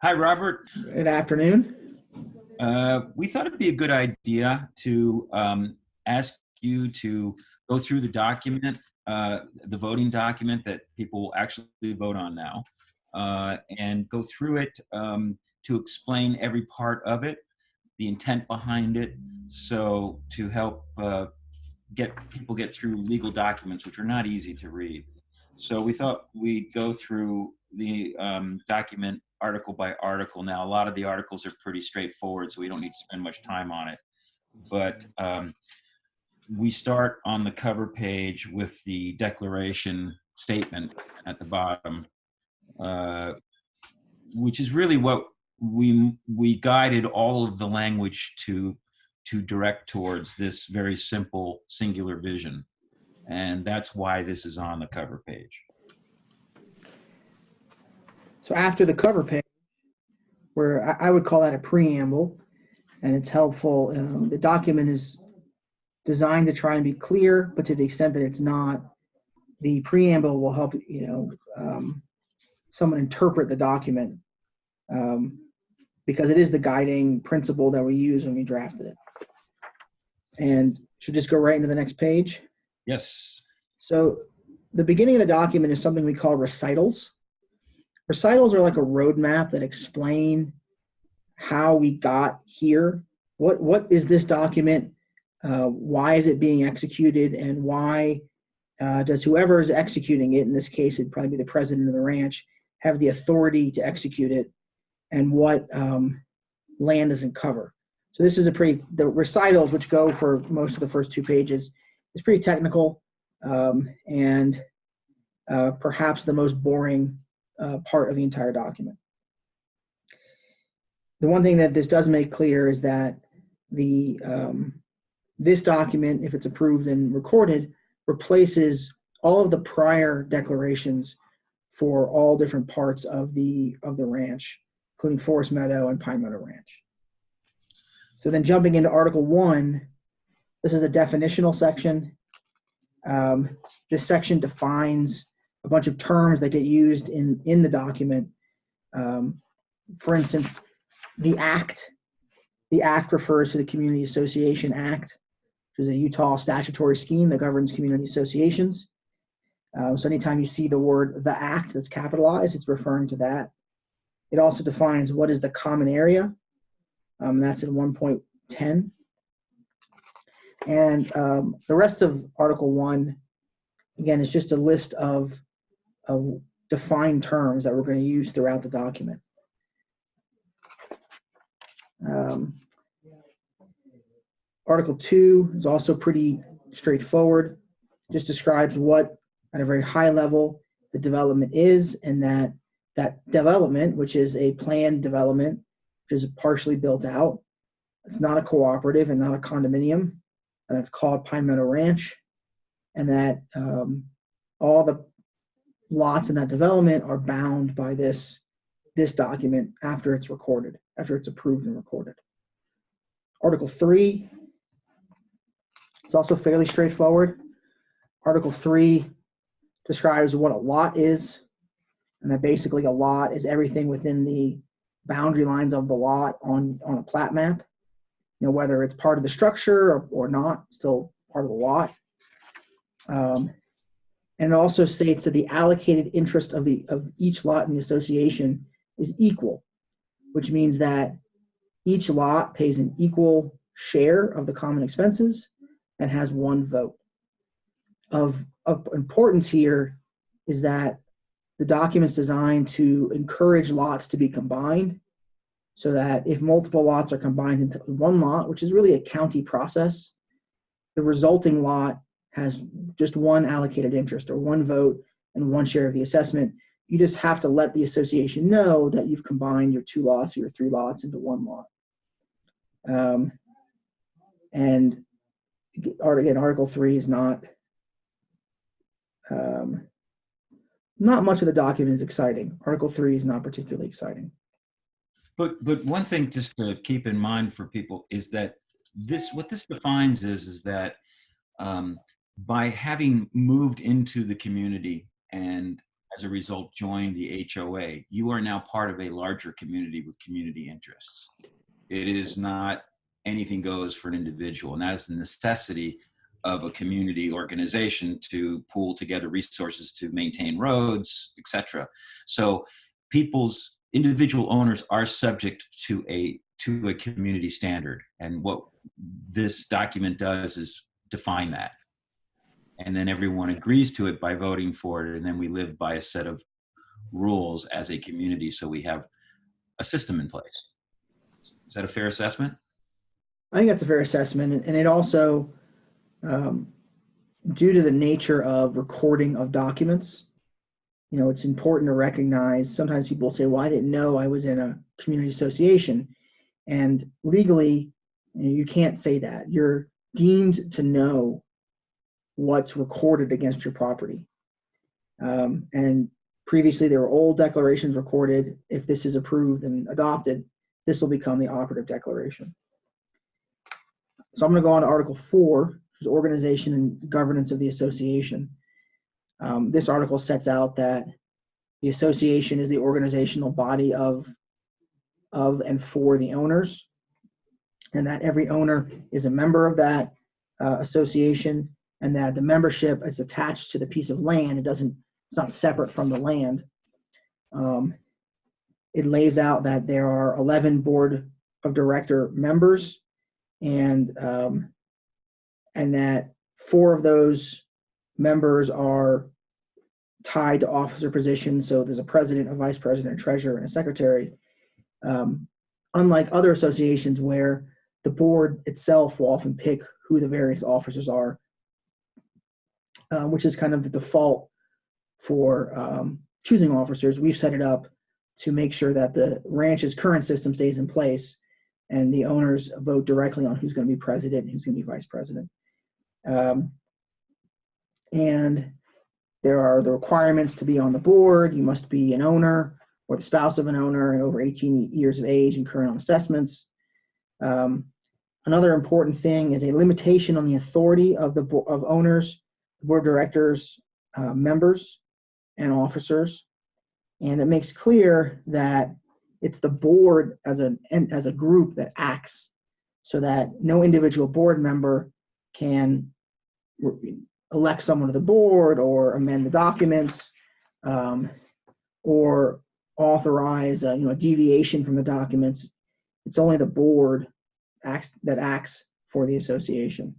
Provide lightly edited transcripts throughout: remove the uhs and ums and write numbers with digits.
Hi, Robert. Good afternoon. We thought it'd be a good idea to ask you to go through the voting document that people will actually vote on now, and go through it to explain every part of it, the intent behind it, so to help get people get through legal documents, which are not easy to read. So we thought we'd go through the document article by article. Now, a lot of the articles are pretty straightforward, so we don't need to spend much time on it. But we start on the cover page with the declaration statement at the bottom, uh, which is really what we guided all of the language to direct towards this very simple singular vision. And that's why this is on the cover page. So after the cover page, where I would call that a preamble, and it's helpful. The document is designed to try and be clear, but to the extent that it's not, the preamble will help someone interpret the document, because it is the guiding principle that we use when we drafted it. And should just go right into the next page. Yes. So the beginning of the document is something we call recitals. Recitals are like a roadmap that explain how we got here. What is this document? Why is it being executed? And why does whoever is executing it, in this case, it'd probably be the president of the ranch, have the authority to execute it? And what land does it cover? So this is the recitals, which go for most of the first 2 pages, is pretty technical, and perhaps the most boring part of the entire document. The one thing that this does make clear is that this document, if it's approved and recorded, replaces all of the prior declarations for all different parts of the ranch, including Forest Meadow and Pine Meadow Ranch. So then jumping into Article 1, this is a definitional section. This section defines a bunch of terms that get used in the document. For instance, the act refers to the Community Association Act, which is a Utah statutory scheme that governs community associations. So anytime you see the word "the act" that's capitalized, it's referring to that. It also defines what is the common area. That's in 1.10. And the rest of Article 1, again, is just a list of defined terms that we're going to use throughout the document. Article 2 is also pretty straightforward. Just describes what, at a very high level, the development is, and that development, which is a planned development, which is partially built out. It's not a cooperative and not a condominium, and it's called Pine Meadow Ranch, and that all the lots in that development are bound by this document after it's recorded, after it's approved and recorded. Article 3 is also fairly straightforward. Article 3 describes what a lot is, and that basically a lot is everything within the boundary lines of the lot on a plat map. Whether it's part of the structure or not, still part of the lot. And it also states that the allocated interest of each lot in the association is equal, which means that each lot pays an equal share of the common expenses and has one vote. Of importance here is that the document's designed to encourage lots to be combined, so that if multiple lots are combined into one lot, which is really a county process, the resulting lot has just one allocated interest or one vote and one share of the assessment. You just have to let the association know that you've combined your 2 lots or your 3 lots into one lot. And again, Article 3 is not much of the document is exciting. Article 3 is not particularly exciting. But one thing just to keep in mind for people is that what this defines is that by having moved into the community and as a result, joined the HOA, you are now part of a larger community with community interests. It is not anything goes for an individual, and that is the necessity of a community organization to pool together resources to maintain roads, etc. So people's individual owners are subject to a community standard, and what this document does is define that, and then everyone agrees to it by voting for it, and then we live by a set of rules as a community, so we have a system in place. Is that a fair assessment? I think that's a fair assessment, and it also, due to the nature of recording of documents, you know, it's important to recognize. Sometimes people say, "Well, I didn't know I was in a community association," and legally, you can't say that. You're deemed to know what's recorded against your property, and previously there were old declarations recorded. If this is approved and adopted, this will become the operative declaration. So I'm going to go on to Article 4, which is organization and governance of the association. This article sets out that the association is the organizational body of and for the owners, and that every owner is a member of that association, and that the membership is attached to the piece of land. It's not separate from the land. It lays out that there are 11 board of director members, and that 4 of those members are tied to officer positions. So there's a president, a vice president, a treasurer, and a secretary. Unlike other associations where the board itself will often pick who the various officers are, which is kind of the default for choosing officers. We've set it up to make sure that the ranch's current system stays in place, and the owners vote directly on who's going to be president and who's going to be vice president. And there are the requirements to be on the board. You must be an owner or the spouse of an owner and over 18 years of age and current on assessments. Another important thing is a limitation on the authority of owners, the board of directors, members, and officers. And it makes clear that it's the board as a group that acts, so that no individual board member can elect someone to the board or amend the documents, or authorize a deviation from the documents. It's only the board that acts for the association.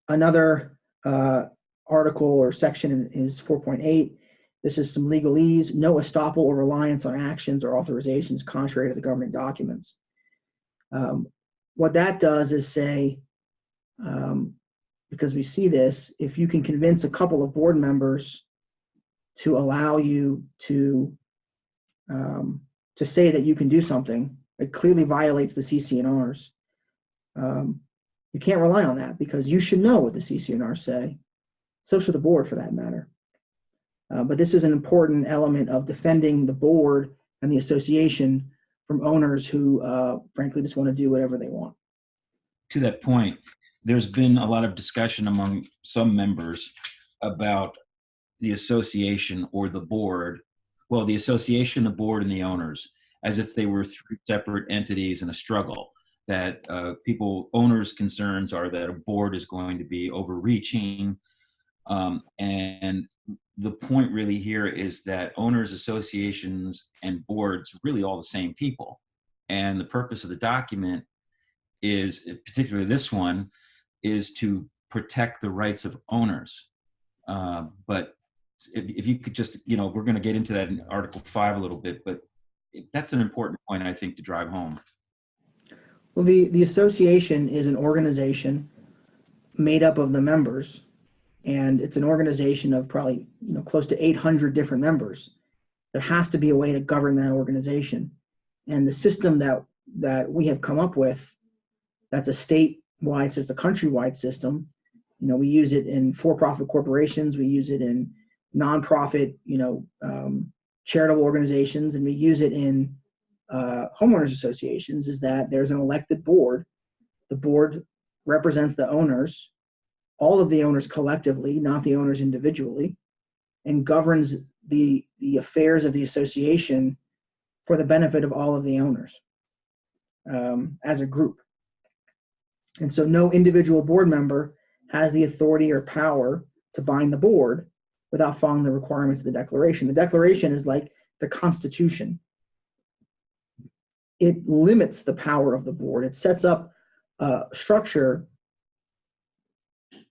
Another article or section is 4.8. This is some legalese: no estoppel or reliance on actions or authorizations contrary to the governing documents. What that does is say, because we see this, if you can convince a couple of board members to allow you to say that you can do something, it clearly violates the CC&Rs. You can't rely on that, because you should know what the CC&Rs say. So should the board, for that matter. But this is an important element of defending the board and the association from owners who, frankly, just want to do whatever they want. To that point, there's been a lot of discussion among some members about the association or the board. Well, the association, the board, and the owners, as if they were 3 separate entities in a struggle. That owners' concerns are that a board is going to be overreaching. And the point really here is that owners, associations, and boards are really all the same people. And the purpose of the document is, particularly this one, is to protect the rights of owners. But if you could just, we're going to get into that in Article 5 a little bit, but that's an important point, I think, to drive home. Well, the association is an organization made up of the members, and it's an organization of probably close to 800 different members. There has to be a way to govern that organization, and the system that we have come up with, that's a statewide, it's a countrywide system. We use it in for-profit corporations, we use it in nonprofit, charitable organizations, and we use it in homeowners associations. Is that there's an elected board. The board represents the owners all of the owners collectively, not the owners individually, and governs the affairs of the association for the benefit of all of the owners as a group. And so no individual board member has the authority or power to bind the board without following the requirements of the declaration. The declaration is like the Constitution. It limits the power of the board. It sets up a structure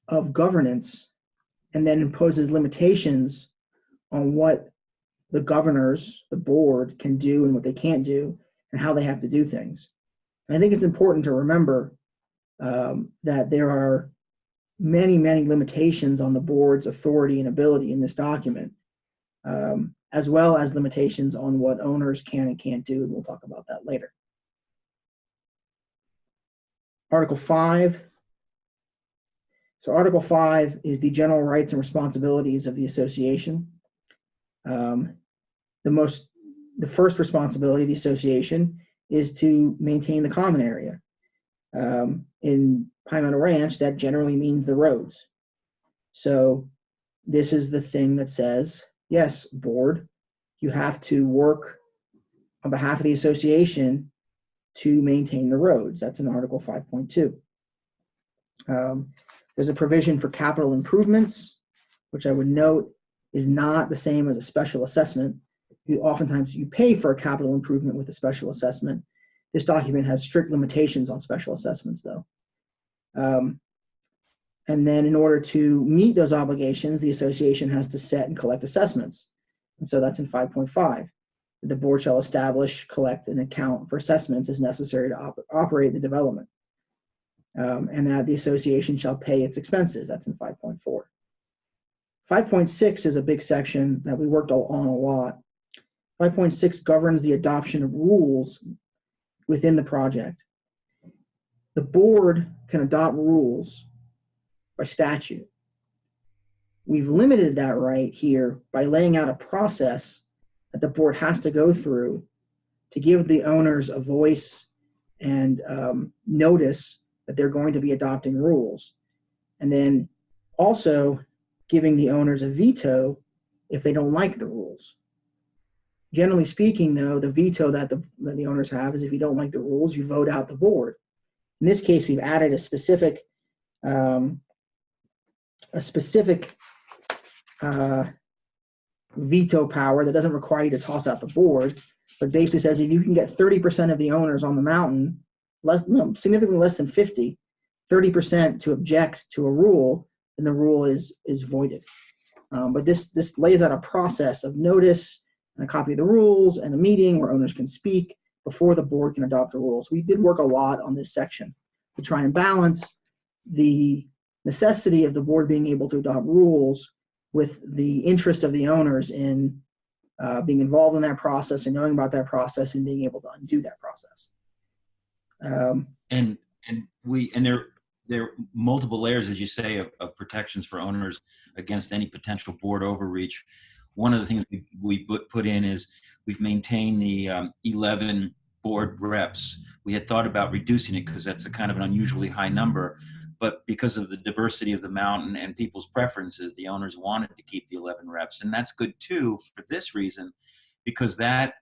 of governance and then imposes limitations on what the governors, the board, can do and what they can't do and how they have to do things. And I think it's important to remember that there are many, many limitations on the board's authority and ability in this document, as well as limitations on what owners can and can't do, and we'll talk about that later. Article 5. So Article 5 is the general rights and responsibilities of the association. The first responsibility of the association is to maintain the common area. In Pine Meadow Ranch, that generally means the roads. So this is the thing that says, yes, board, you have to work on behalf of the association to maintain the roads. That's in Article 5.2. There's a provision for capital improvements, which I would note is not the same as a special assessment. Oftentimes you pay for a capital improvement with a special assessment. This document has strict limitations on special assessments, though. And then in order to meet those obligations, the association has to set and collect assessments. And so that's in 5.5. The board shall establish, collect, and account for assessments as necessary to operate the development. And that the association shall pay its expenses. That's in 5.4. 5.6 is a big section that we worked on a lot. 5.6 governs the adoption of rules within the project. The board can adopt rules by statute. We've limited that right here by laying out a process that the board has to go through to give the owners a voice and notice that they're going to be adopting rules. And then also giving the owners a veto if they don't like the rules. Generally speaking, though, the veto that the owners have is if you don't like the rules, you vote out the board. In this case, we've added a specific veto power that doesn't require you to toss out the board, but basically says if you can get 30% of the owners on the mountain, significantly less than 50, 30% to object to a rule, then the rule is voided. But this lays out a process of notice and a copy of the rules and a meeting where owners can speak before the board can adopt the rules. We did work a lot on this section to try and balance the necessity of the board being able to adopt rules with the interest of the owners in being involved in that process and knowing about that process and being able to undo that process. And there are multiple layers, as you say, of protections for owners against any potential board overreach. One of the things we put in is we've maintained the 11 board reps. We had thought about reducing it because that's a kind of an unusually high number, but because of the diversity of the mountain and people's preferences, the owners wanted to keep the 11 reps. And that's good too for this reason, because that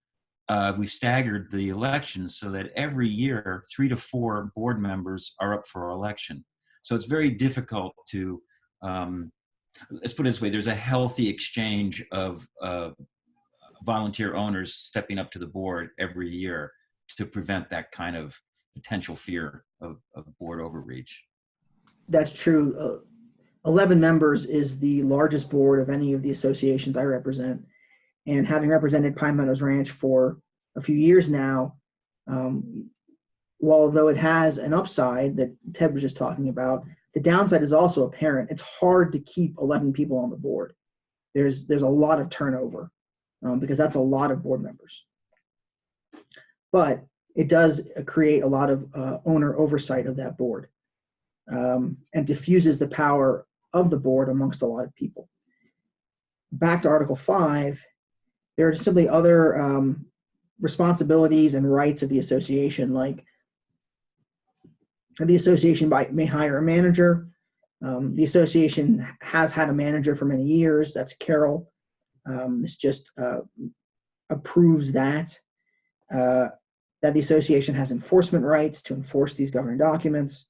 we've staggered the elections so that every year 3 to 4 board members are up for election. So it's very difficult to, let's put it this way, there's a healthy exchange of volunteer owners stepping up to the board every year to prevent that kind of potential fear of board overreach. That's true. 11 members is the largest board of any of the associations I represent. And having represented Pine Meadows Ranch for a few years now, although it has an upside that Ted was just talking about, the downside is also apparent. It's hard to keep 11 people on the board. There's a lot of turnover because that's a lot of board members. But it does create a lot of owner oversight of that board and diffuses the power of the board amongst a lot of people. Back to Article 5, there are simply other responsibilities and rights of the association, like the association may hire a manager, The association has had a manager for many years. That's Carol. This just approves that the association has enforcement rights to enforce these governing documents,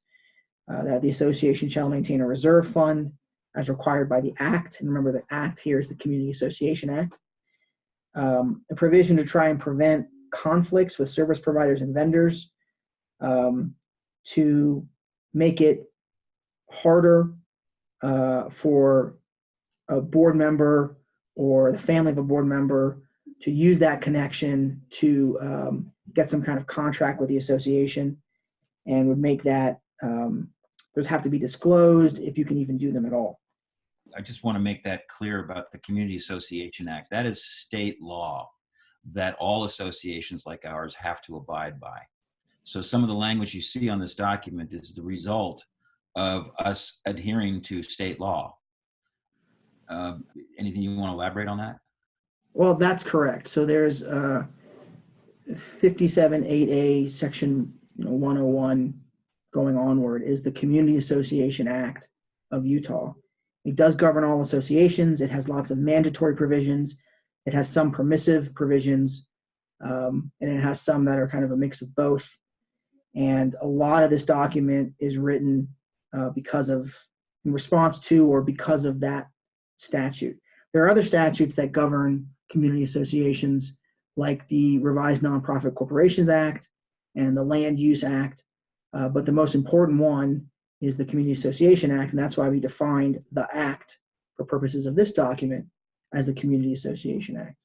that the association shall maintain a reserve fund as required by the Act. And remember, the Act here is the Community Association Act. A provision to try and prevent conflicts with service providers and vendors, to make it harder for a board member or the family of a board member to use that connection to get some kind of contract with the association, and would make that those have to be disclosed if you can even do them at all. I just want to make that clear about the Community Association Act. That is state law that all associations like ours have to abide by. So some of the language you see on this document is the result of us adhering to state law. Anything you want to elaborate on that? Well, that's correct. So there's 57.8A section 101 going onward is the Community Association Act of Utah. It does govern all associations. It has lots of mandatory provisions. It has some permissive provisions, and it has some that are kind of a mix of both. And a lot of this document is written in response to or because of that statute. There are other statutes that govern community associations, like the Revised Nonprofit Corporations Act and the Land Use Act, but the most important one is the Community Association Act, and that's why we defined the Act for purposes of this document as the Community Association Act.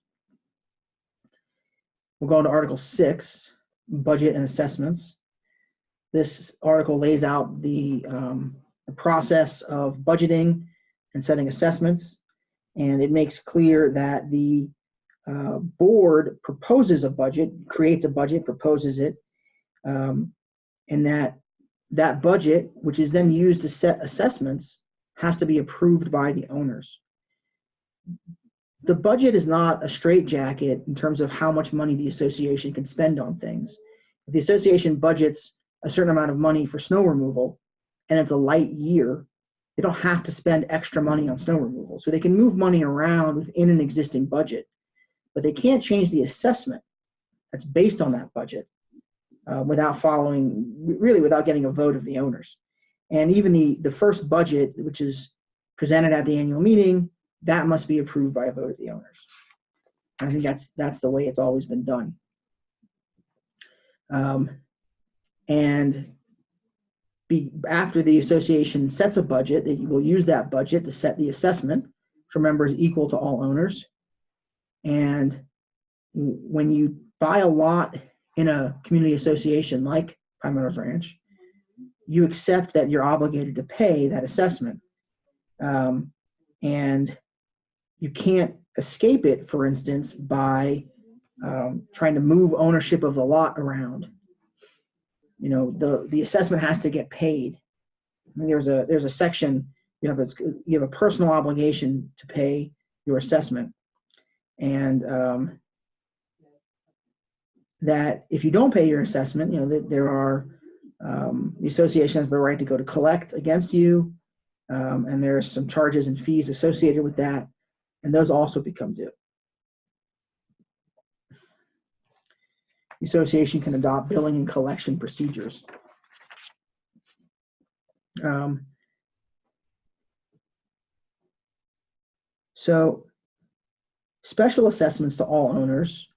We'll go into Article 6, Budget and Assessments. This article lays out the process of budgeting and setting assessments, and it makes clear that the board proposes a budget, creates a budget, proposes it, and that budget, which is then used to set assessments, has to be approved by the owners. The budget is not a straitjacket in terms of how much money the association can spend on things. If the association budgets a certain amount of money for snow removal and it's a light year, they don't have to spend extra money on snow removal. So they can move money around within an existing budget, but they can't change the assessment that's based on that budget without getting a vote of the owners. And even the first budget, which is presented at the annual meeting, that must be approved by a vote of the owners. I think that's the way it's always been done. After the association sets a budget, they will use that budget to set the assessment, which remember is equal to all owners. And when you buy a lot in a community association like Pine Meadow Ranch, you accept that you're obligated to pay that assessment. And you can't escape it, for instance, by trying to move ownership of the lot around. The assessment has to get paid. And there's a section, you have a personal obligation to pay your assessment, and that if you don't pay your assessment, the association has the right to go to collect against you, and there are some charges and fees associated with that, and those also become due. The association can adopt billing and collection procedures. So special assessments to all owners,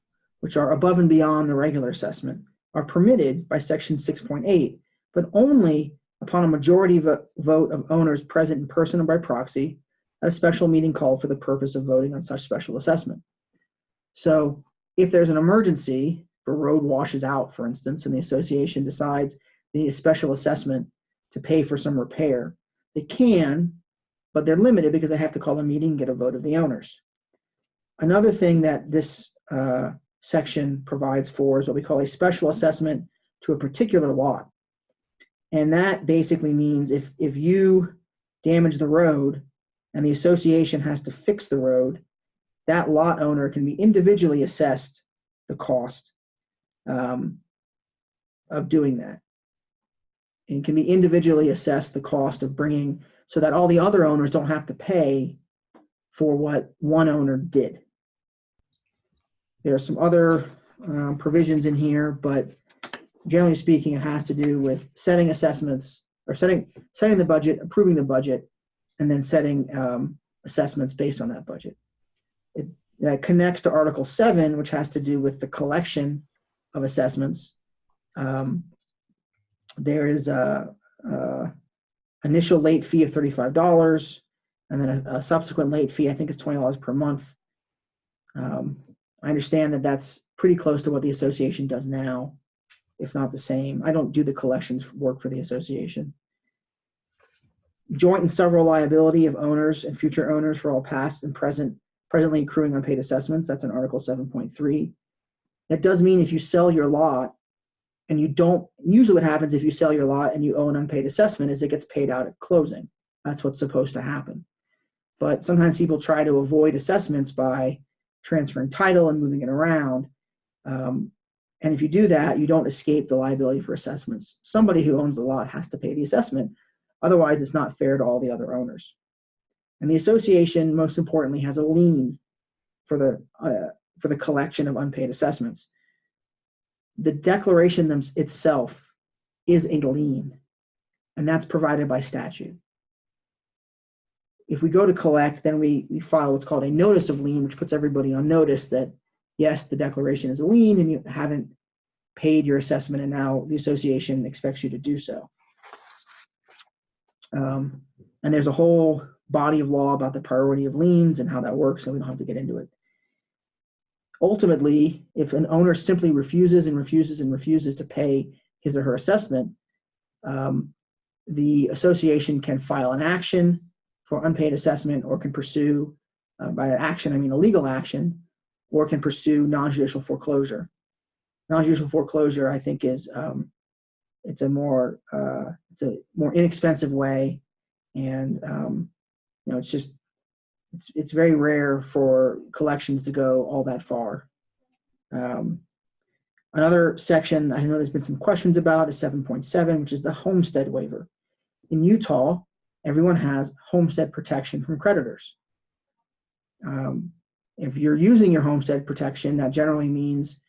which are above and beyond the regular assessment, are permitted by Section 6.8, but only upon a majority vote of owners present in person or by proxy at a special meeting called for the purpose of voting on such special assessment. So if there's an emergency, if a road washes out, for instance, and the association decides they need a special assessment to pay for some repair, they can, but they're limited because they have to call a meeting and get a vote of the owners. Another thing that this section provides for is what we call a special assessment to a particular lot. And that basically means if you damage the road and the association has to fix the road, that lot owner can be individually assessed the cost of doing that. And can be individually assessed the cost of bringing so that all the other owners don't have to pay for what one owner did. There are some other provisions in here, but generally speaking, it has to do with setting assessments, or setting the budget, approving the budget, and then setting assessments based on that budget. That connects to Article 7, which has to do with the collection of assessments. There is a initial late fee of $35, and then a subsequent late fee, I think it's $20 per month. I understand that that's pretty close to what the association does now, if not the same. I don't do the collections work for the association. Joint and several liability of owners and future owners for all past and presently accruing unpaid assessments. That's in Article 7.3. That does mean if you sell your lot and you don't, usually what happens if you sell your lot and you owe an unpaid assessment is it gets paid out at closing. That's what's supposed to happen. But sometimes people try to avoid assessments by transferring title and moving it around. And if you do that, you don't escape the liability for assessments. Somebody who owns the lot has to pay the assessment. Otherwise, it's not fair to all the other owners. And the association, most importantly, has a lien for the collection of unpaid assessments. The declaration itself is a lien, and that's provided by statute. If we go to collect, then we file what's called a notice of lien, which puts everybody on notice that, yes, the declaration is a lien and you haven't paid your assessment, and now the association expects you to do so. And there's a whole body of law about the priority of liens and how that works, and we don't have to get into it. Ultimately, if an owner simply refuses to pay his or her assessment, the association can file an action for unpaid assessment, or can pursue, by action I mean a legal action, or can pursue non-judicial foreclosure. Non-judicial foreclosure, I think, is it's a more inexpensive way, and it's very rare for collections to go all that far. Another section I know there's been some questions about is 7.7, which is the homestead waiver. In Utah, everyone has homestead protection from creditors. If you're using your homestead protection, that generally means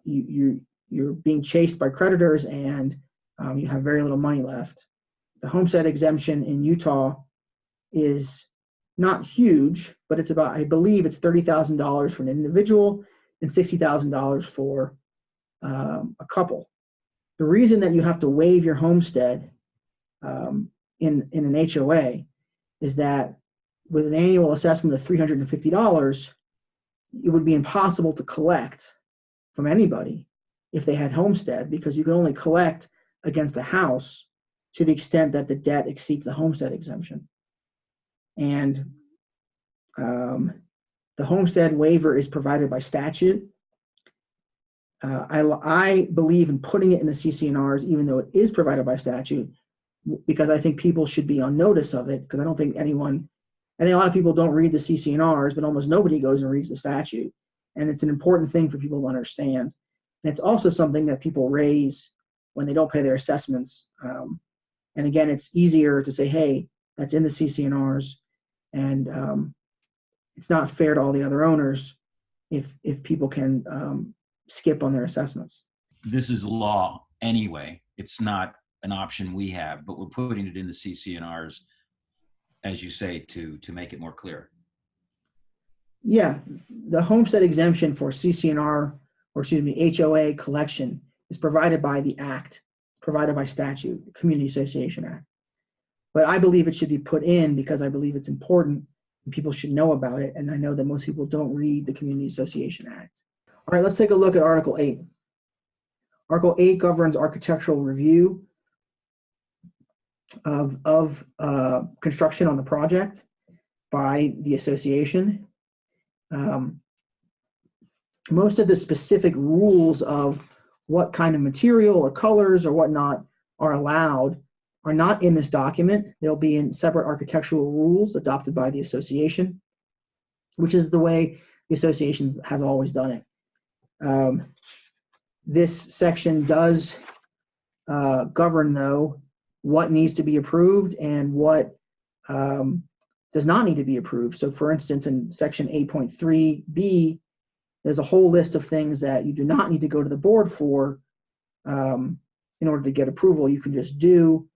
you're being chased by creditors and you have very little money left. The homestead exemption in Utah is not huge, but it's about, I believe it's $30,000 for an individual and $60,000 for a couple. The reason that you have to waive your homestead in an HOA is that with an annual assessment of $350, it would be impossible to collect from anybody if they had homestead, because you can only collect against a house to the extent that the debt exceeds the homestead exemption. And the homestead waiver is provided by statute. I believe in putting it in the CC&Rs, even though it is provided by statute, because I think people should be on notice of it, because I don't think anyone, I think a lot of people don't read the CC&Rs, but almost nobody goes and reads the statute. And it's an important thing for people to understand. And it's also something that people raise when they don't pay their assessments. And again, it's easier to say, hey, that's in the CC&Rs, and it's not fair to all the other owners if people can skip on their assessments. This is law anyway. It's not an option we have, but we're putting it in the CC&Rs, as you say, to make it more clear. Yeah, the homestead exemption for CC&R, or excuse me, HOA collection is provided by the Act, provided by statute, the Community Association Act. But I believe it should be put in because I believe it's important and people should know about it. And I know that most people don't read the Community Association Act. All right, let's take a look at Article 8. Article 8 governs architectural review of construction on the project by the association. Most of the specific rules of what kind of material or colors or whatnot are allowed are not in this document. They'll be in separate architectural rules adopted by the association, which is the way the association has always done it. This section does govern, though, what needs to be approved and what does not need to be approved. So for instance, in section 8.3b, there's a whole list of things that you do not need to go to the board for in order to get approval. You can just do,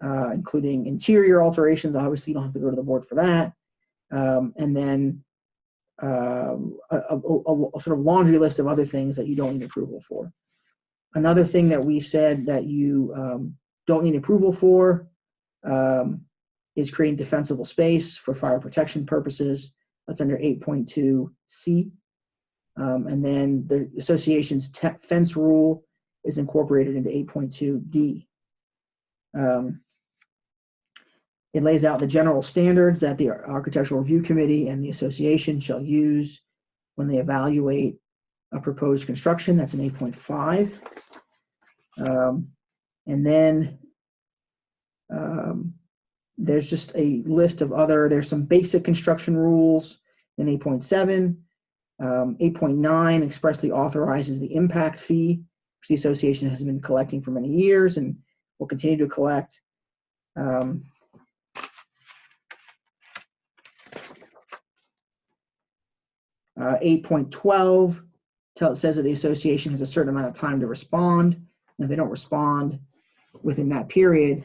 including interior alterations. Obviously, you don't have to go to the board for that. And then a sort of laundry list of other things that you don't need approval for. Another thing that we've said that you don't need approval for is creating defensible space for fire protection purposes. That's under 8.2C. And then the association's fence rule is incorporated into 8.2D. It lays out the general standards that the Architectural Review Committee and the association shall use when they evaluate a proposed construction. That's in 8.5. And then there's just a list of there's some basic construction rules in 8.7. 8.9 expressly authorizes the impact fee, which the association has been collecting for many years and will continue to collect. 8.12 says that the association has a certain amount of time to respond. And if they don't respond within that period,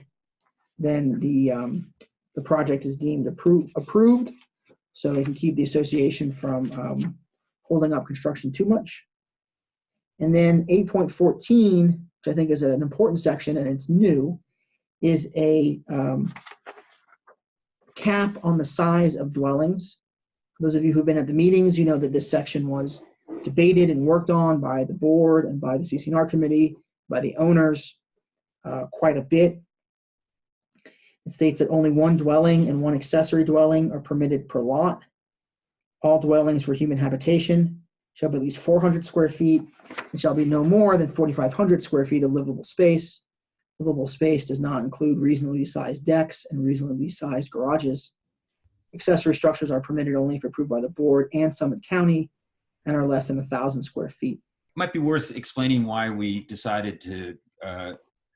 then the project is deemed approved, so they can keep the association from holding up construction too much. And then 8.14, which I think is an important section and it's new, is a cap on the size of dwellings. For those of you who've been at the meetings, you know that this section was debated and worked on by the board and by the CC&R committee, by the owners quite a bit. It states that only one dwelling and one accessory dwelling are permitted per lot. All dwellings for human habitation shall be at least 400 square feet and shall be no more than 4,500 square feet of livable space. Livable space does not include reasonably sized decks and reasonably sized garages. Accessory structures are permitted only if approved by the board and Summit County and are less than 1,000 square feet. It might be worth explaining why we decided to,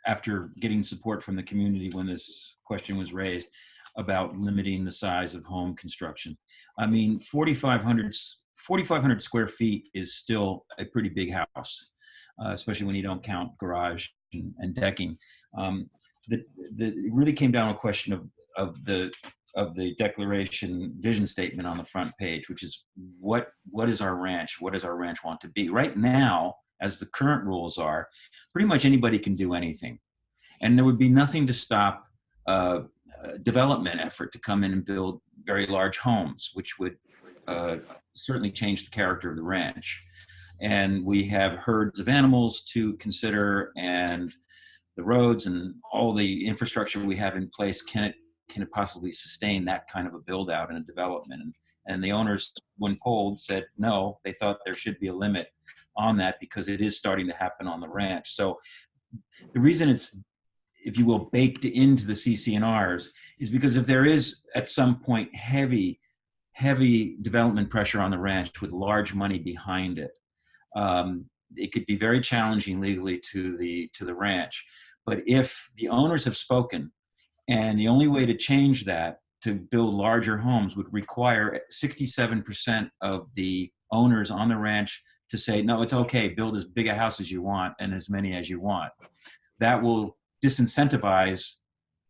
after getting support from the community when this question was raised, about limiting the size of home construction. I mean, 4,500 square feet is still a pretty big house, especially when you don't count garage and decking. It really came down to a question of the declaration vision statement on the front page, which is what is our ranch? What does our ranch want to be? Right now, as the current rules are, pretty much anybody can do anything. And there would be nothing to stop development effort to come in and build very large homes, which would certainly change the character of the ranch. And we have herds of animals to consider, and the roads and all the infrastructure we have in place, can it possibly sustain that kind of a build out and a development? And the owners, when polled, said no, they thought there should be a limit on that because it is starting to happen on the ranch. So the reason it's, if you will, baked into the CC&Rs is because if there is at some point heavy development pressure on the ranch with large money behind it, it could be very challenging legally to the ranch. But if the owners have spoken, and the only way to change that to build larger homes would require 67% of the owners on the ranch to say, no, it's okay, build as big a house as you want and as many as you want. That will disincentivize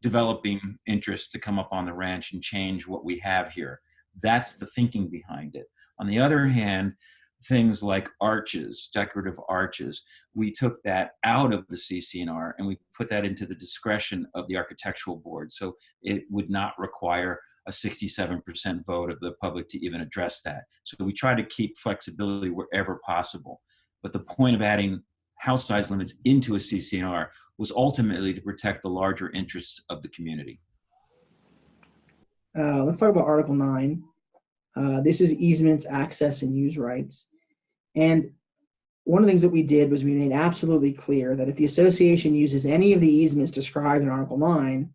developing interests to come up on the ranch and change what we have here. That's the thinking behind it. On the other hand, things like arches, decorative arches, we took that out of the CC&R and we put that into the discretion of the architectural board. So it would not require a 67% vote of the public to even address that. So we try to keep flexibility wherever possible. But the point of adding house size limits into a CC&R was ultimately to protect the larger interests of the community. Let's talk about Article 9. This is easements, access, and use rights. And one of the things that we did was we made absolutely clear that if the association uses any of the easements described in Article 9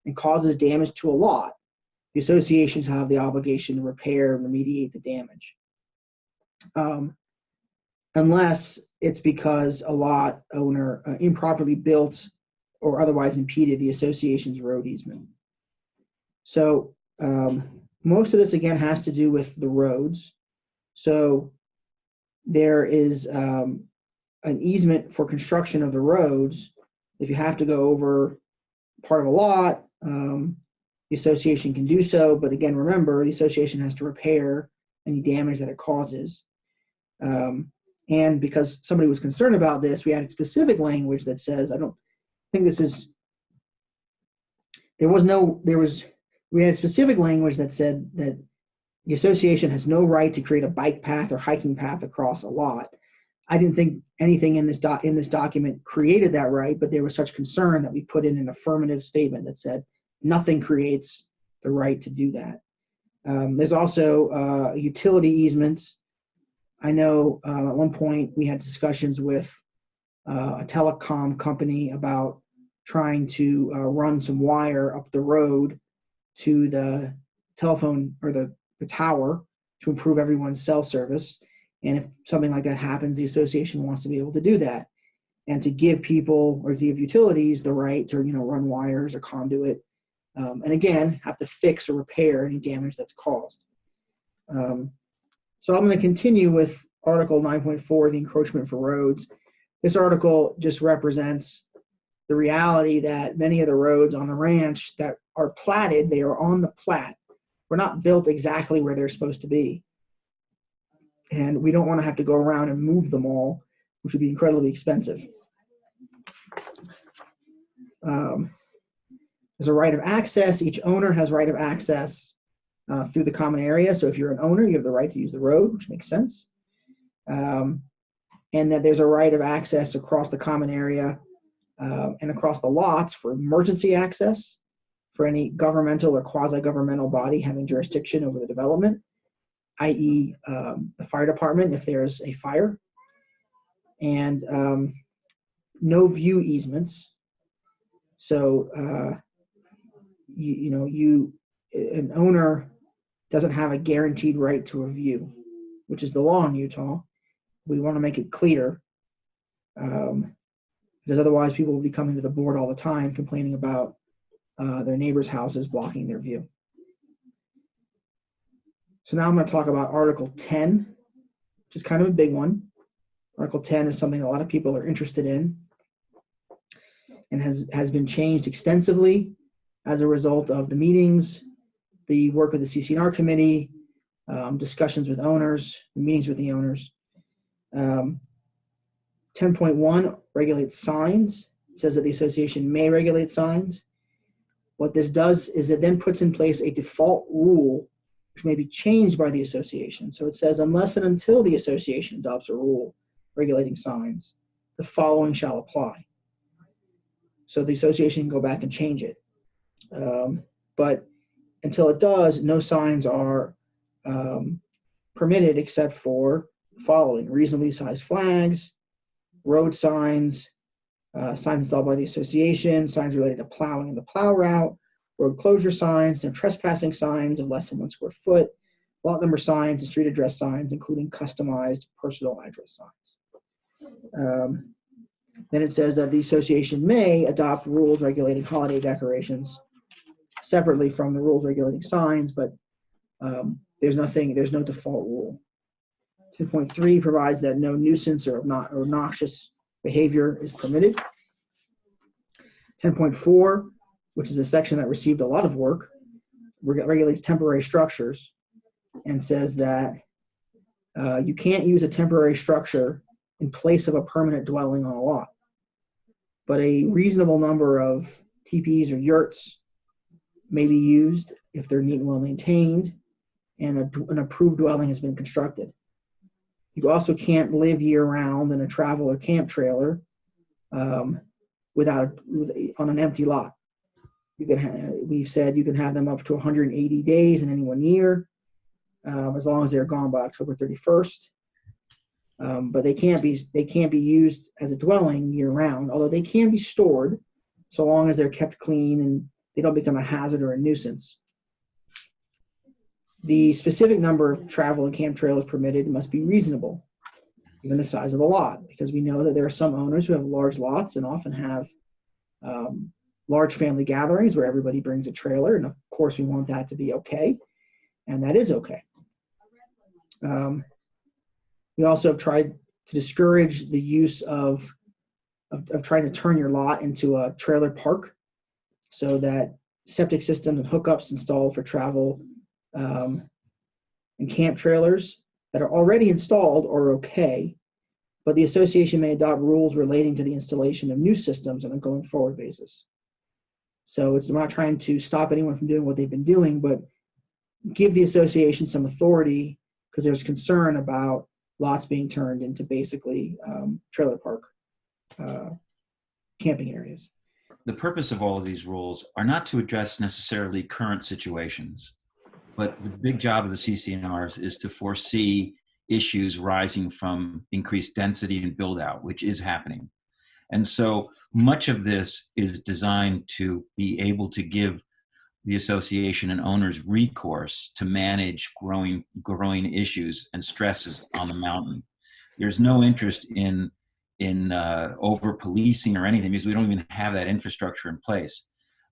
and causes damage to a lot, the associations have the obligation to repair and remediate the damage. Unless it's because a lot owner improperly built or otherwise impeded the association's road easement. So most of this, again, has to do with the roads. So there is an easement for construction of the roads. If you have to go over part of a lot, the association can do so. But again, remember, the association has to repair any damage that it causes. And because somebody was concerned about this, we added specific language that says, I don't think this is, we had specific language that said that the association has no right to create a bike path or hiking path across a lot. I didn't think anything in this document created that right, but there was such concern that we put in an affirmative statement that said nothing creates the right to do that. There's also utility easements. I know at one point we had discussions with a telecom company about trying to run some wire up the road to the telephone or the tower to improve everyone's cell service. And if something like that happens, the association wants to be able to do that and to give people or to give utilities the right to, run wires or conduit. And again, have to fix or repair any damage that's caused. So I'm going to continue with Article 9.4, the encroachment for roads. This article just represents the reality that many of the roads on the ranch that are platted, they are on the plat, were not built exactly where they're supposed to be. And we don't want to have to go around and move them all, which would be incredibly expensive. There's a right of access. Each owner has right of access through the common area. So if you're an owner, you have the right to use the road, which makes sense. And that there's a right of access across the common area and across the lots for emergency access for any governmental or quasi-governmental body having jurisdiction over the development, i.e. The fire department if there's a fire, and no view easements. So an owner doesn't have a guaranteed right to a view, which is the law in Utah. We want to make it clear because otherwise people will be coming to the board all the time complaining about their neighbors' houses blocking their view. So now I'm going to talk about Article 10, which is kind of a big one. Article 10 is something a lot of people are interested in and has been changed extensively as a result of the meetings, the work of the CC&R Committee, discussions with owners, meetings with the owners. 10.1 regulates signs. It says that the association may regulate signs. What this does is it then puts in place a default rule which may be changed by the association. So it says, unless and until the association adopts a rule regulating signs, the following shall apply. So the association can go back and change it. But until it does, no signs are permitted except for the following: reasonably sized flags, road signs, signs installed by the association, signs related to plowing and the plow route, road closure signs, no trespassing signs of less than 1 square foot, lot number signs, and street address signs, including customized personal address signs. Then it says that the association may adopt rules regulating holiday decorations separately from the rules regulating signs, but there's no default rule. 10.3 provides that no nuisance or obnoxious behavior is permitted. 10.4, which is a section that received a lot of work, regulates temporary structures and says that you can't use a temporary structure in place of a permanent dwelling on a lot. But a reasonable number of teepees or yurts may be used if they're neat and well maintained and an approved dwelling has been constructed. You also can't live year-round in a travel or camp trailer on an empty lot. We've said you can have them up to 180 days in any 1 year, as long as they're gone by October 31st. But they can't be used as a dwelling year-round, although they can be stored so long as they're kept clean and they don't become a hazard or a nuisance. The specific number of travel and camp trailers permitted must be reasonable, given the size of the lot, because we know that there are some owners who have large lots and often have large family gatherings where everybody brings a trailer, and of course we want that to be okay, and that is okay. We also have tried to discourage the use of trying to turn your lot into a trailer park, so that septic systems and hookups installed for travel and camp trailers that are already installed are okay, but the association may adopt rules relating to the installation of new systems on a going forward basis. So we're not trying to stop anyone from doing what they've been doing, but give the association some authority, because there's concern about lots being turned into basically trailer park camping areas. The purpose of all of these rules are not to address necessarily current situations, but the big job of the CC&Rs is to foresee issues rising from increased density and build out, which is happening. And so much of this is designed to be able to give the association and owners recourse to manage growing issues and stresses on the mountain. There's no interest in over policing or anything, because we don't even have that infrastructure in place.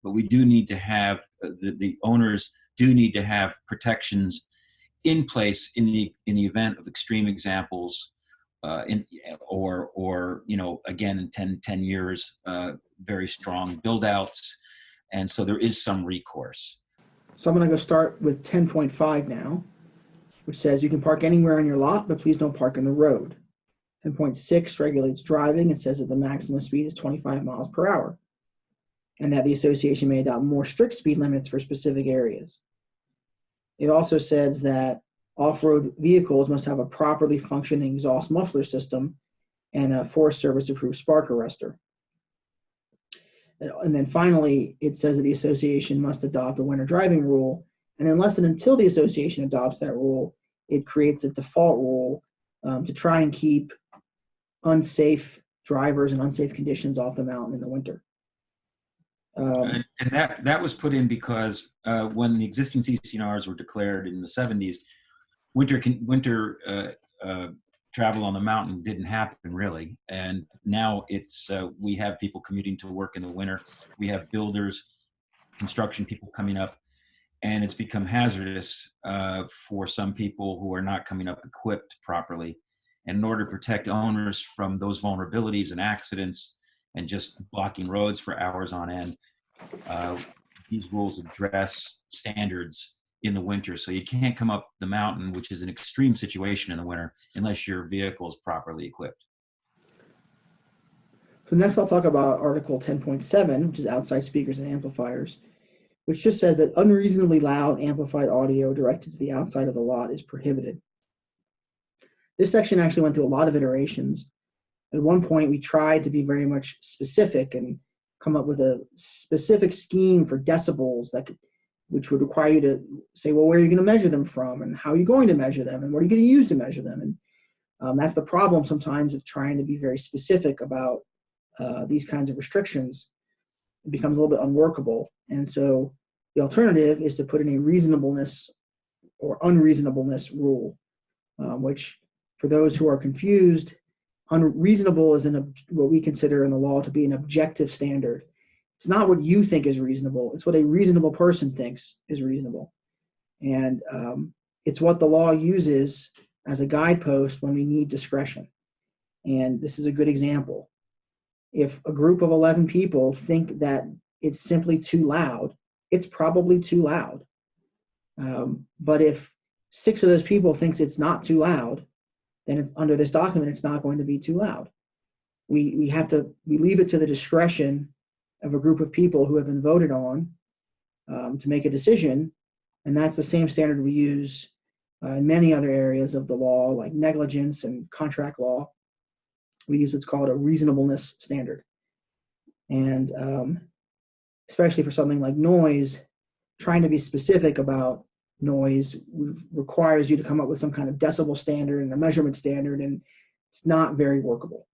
But we do need to have the owners do need to have protections in place in the event of extreme examples, or again in 10 years, very strong build outs. And so there is some recourse. So I'm going to go start with 10.5 now, which says you can park anywhere on your lot, but please don't park in the road. 10.6 regulates driving. It says that the maximum speed is 25 miles per hour, and that the association may adopt more strict speed limits for specific areas. It also says that off-road vehicles must have a properly functioning exhaust muffler system and a Forest Service approved spark arrestor. And then finally, it says that the association must adopt a winter driving rule, and unless and until the association adopts that rule, it creates a default rule to try and keep unsafe drivers and unsafe conditions off the mountain in the winter. And that was put in because when the existing CC&Rs were declared in the 70s, winter travel on the mountain didn't happen really, and now it's we have people commuting to work in the winter. We have builders, construction people coming up, and it's become hazardous for some people who are not coming up equipped properly. And in order to protect owners from those vulnerabilities and accidents and just blocking roads for hours on end, these rules address standards in the winter. So you can't come up the mountain, which is an extreme situation in the winter, unless your vehicle is properly equipped. So next I'll talk about Article 10.7, which is outside speakers and amplifiers, which just says that unreasonably loud amplified audio directed to the outside of the lot is prohibited. This section actually went through a lot of iterations. At one point, we tried to be very much specific and come up with a specific scheme for decibels which would require you to say, well, where are you going to measure them from, and how are you going to measure them, and what are you going to use to measure them? And that's the problem sometimes with trying to be very specific about these kinds of restrictions. It becomes a little bit unworkable. And so the alternative is to put in a reasonableness or unreasonableness rule, which, for those who are confused, unreasonable is what we consider in the law to be an objective standard. It's not what you think is reasonable. It's what a reasonable person thinks is reasonable. And it's what the law uses as a guidepost when we need discretion. And this is a good example. If a group of 11 people think that it's simply too loud, it's probably too loud. But if 6 of those people thinks it's not too loud, then under this document, it's not going to be too loud. We leave it to the discretion of a group of people who have been voted on to make a decision, and that's the same standard we use in many other areas of the law, like negligence and contract law. We use what's called a reasonableness standard. And especially for something like noise, trying to be specific about noise requires you to come up with some kind of decibel standard and a measurement standard, and it's not very workable.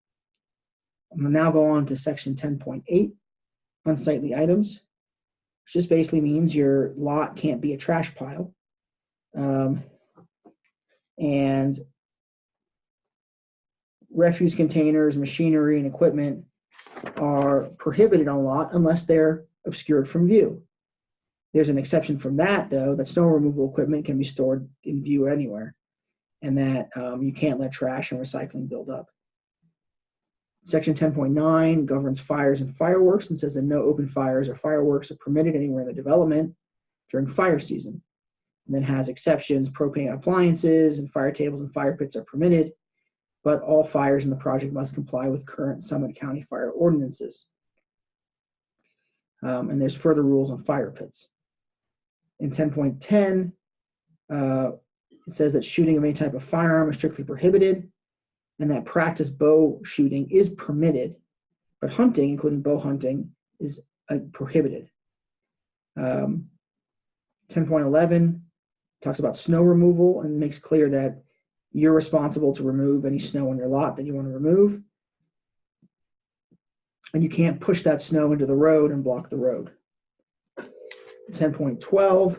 I'm going to now go on to section 10.8, unsightly items, which just basically means your lot can't be a trash pile. And refuse containers, machinery, and equipment are prohibited on a lot unless they're obscured from view. There's an exception from that, though, that snow removal equipment can be stored in view anywhere, and that you can't let trash and recycling build up. Section 10.9 governs fires and fireworks and says that no open fires or fireworks are permitted anywhere in the development during fire season. And then has exceptions: propane appliances and fire tables and fire pits are permitted, but all fires in the project must comply with current Summit County fire ordinances. And there's further rules on fire pits. In 10.10, it says that shooting of any type of firearm is strictly prohibited, and that practice bow shooting is permitted, but hunting, including bow hunting, is prohibited. 10.11 talks about snow removal and makes clear that you're responsible to remove any snow on your lot that you want to remove, and you can't push that snow into the road and block the road. 10.12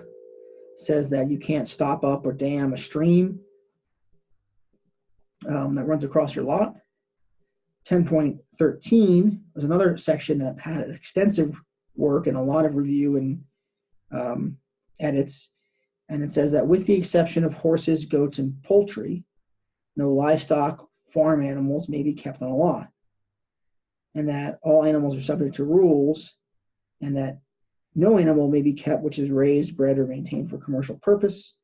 says that you can't stop up or dam a stream that runs across your lot. 10.13 was another section that had extensive work and a lot of review and edits, and it says that with the exception of horses, goats, and poultry, no livestock, farm animals may be kept on a lot, and that all animals are subject to rules, and that no animal may be kept which is raised, bred, or maintained for commercial purpose,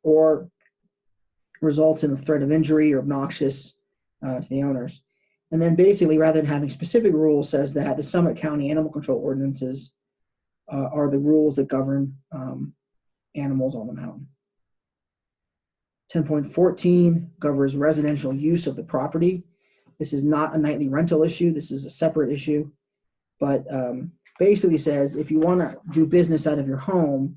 or results in the threat of injury or obnoxious to the owners. And then basically, rather than having specific rules, says that the Summit County Animal Control Ordinances are the rules that govern animals on the mountain. 10.14 governs residential use of the property. This is not a nightly rental issue. This is a separate issue, but basically says if you want to do business out of your home,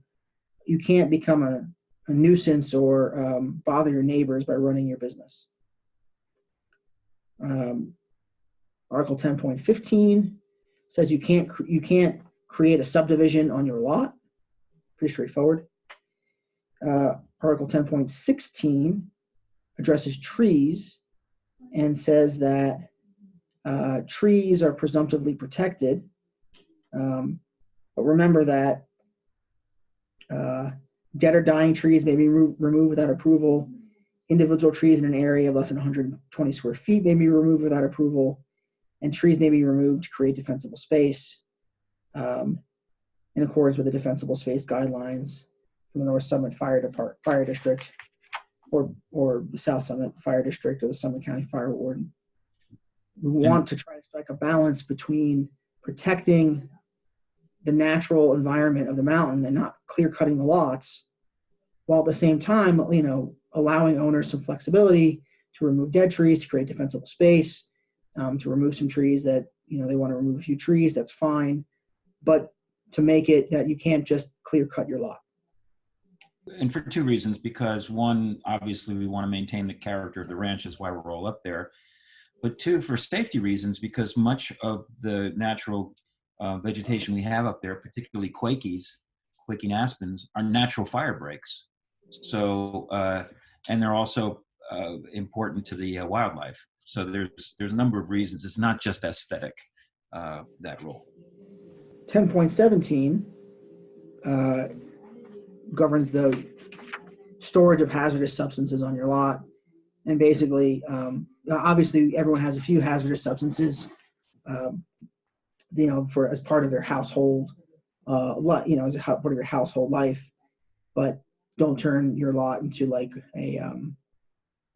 you can't become a nuisance or bother your neighbors by running your business. Article 10.15 says you can't create a subdivision on your lot. Pretty straightforward. Article 10.16 addresses trees and says that trees are presumptively protected. But remember that dead or dying trees may be removed without approval. Individual trees in an area of less than 120 square feet may be removed without approval, and trees may be removed to create defensible space in accordance with the defensible space guidelines from the North Summit Fire District or the South Summit Fire District or the Summit County Fire Warden. We want to try to strike a balance between protecting the natural environment of the mountain and not clear cutting the lots, while at the same time, allowing owners some flexibility to remove dead trees, to create defensible space, to remove some trees that, they want to remove a few trees, that's fine, but to make it that you can't just clear cut your lot. And for two reasons, because one, obviously we want to maintain the character of the ranch, is why we're all up there. But two, for safety reasons, because much of the natural vegetation we have up there, particularly quaking aspens, are natural fire breaks. So, and they're also important to the wildlife. So there's a number of reasons. It's not just aesthetic, that rule. 10.17 governs the storage of hazardous substances on your lot. And basically, obviously everyone has a few hazardous substances, for as part of their household, as a part of your household life, but don't turn your lot into like a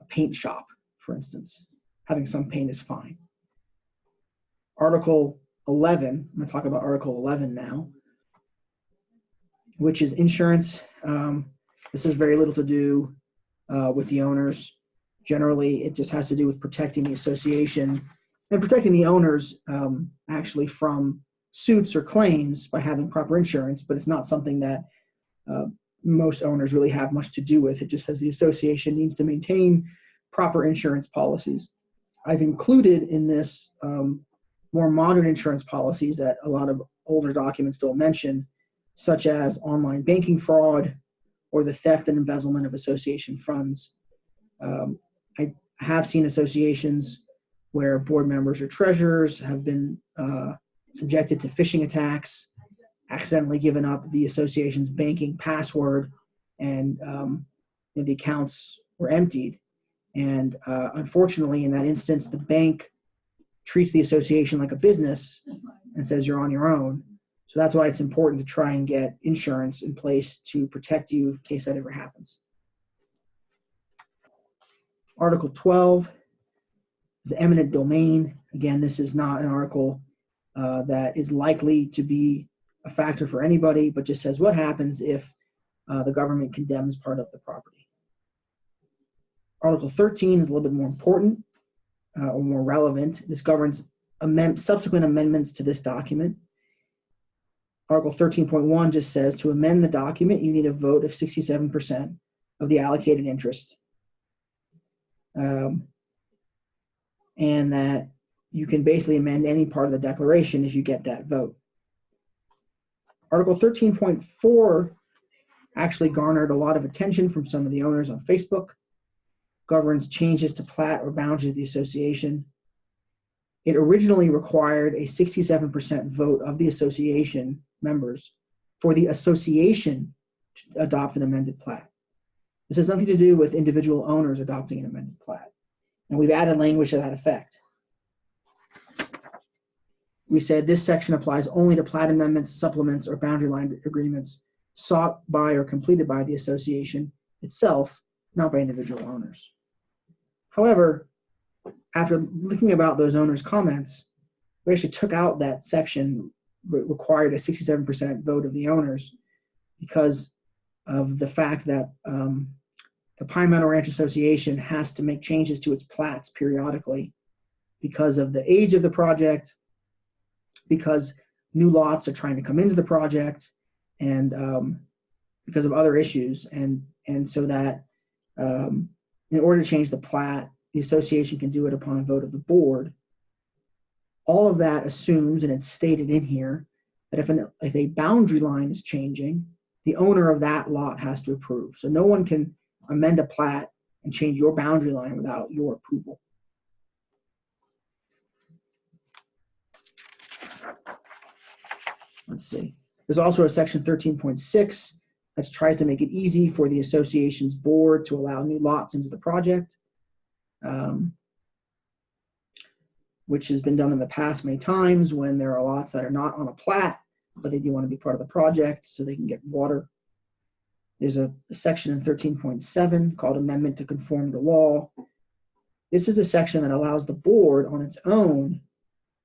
paint shop, for instance. Having some paint is fine. Article 11, I'm going to talk about Article 11 now, which is insurance. This has very little to do with the owners. Generally, it just has to do with protecting the association and protecting the owners actually from suits or claims by having proper insurance, but it's not something that most owners really have much to do with. It just says the association needs to maintain proper insurance policies. I've included in this more modern insurance policies that a lot of older documents don't mention, such as online banking fraud or the theft and embezzlement of association funds. I have seen associations where board members or treasurers have been subjected to phishing attacks, accidentally given up the association's banking password, and the accounts were emptied. And unfortunately, in that instance, the bank treats the association like a business and says you're on your own. So that's why it's important to try and get insurance in place to protect you in case that ever happens. Article 12 is eminent domain. Again, this is not an article that is likely to be a factor for anybody, but just says what happens if the government condemns part of the property. Article 13 is a little bit more important or more relevant. This governs subsequent amendments to this document. Article 13.1 just says to amend the document, you need a vote of 67% of the allocated interest. And that you can basically amend any part of the declaration if you get that vote. Article 13.4 actually garnered a lot of attention from some of the owners on Facebook. Governs changes to plat or boundaries of the association. It originally required a 67% vote of the association members for the association to adopt an amended plat. This has nothing to do with individual owners adopting an amended plat. And we've added language to that effect. We said this section applies only to plat amendments, supplements, or boundary line agreements sought by or completed by the association itself, not by individual owners. However, after looking about those owners' comments, we actually took out that section required a 67% vote of the owners because of the fact that the Pine Meadow Ranch Association has to make changes to its plats periodically because of the age of the project, because new lots are trying to come into the project, and because of other issues. And so that in order to change the plat, the association can do it upon a vote of the board. All of that assumes, and it's stated in here, that if a boundary line is changing, the owner of that lot has to approve. So no one can amend a plat and change your boundary line without your approval. Let's see. There's also a section 13.6 that tries to make it easy for the association's board to allow new lots into the project, which has been done in the past many times when there are lots that are not on a plat, but they do want to be part of the project so they can get water. There's a section in 13.7 called Amendment to Conform to Law. This is a section that allows the board on its own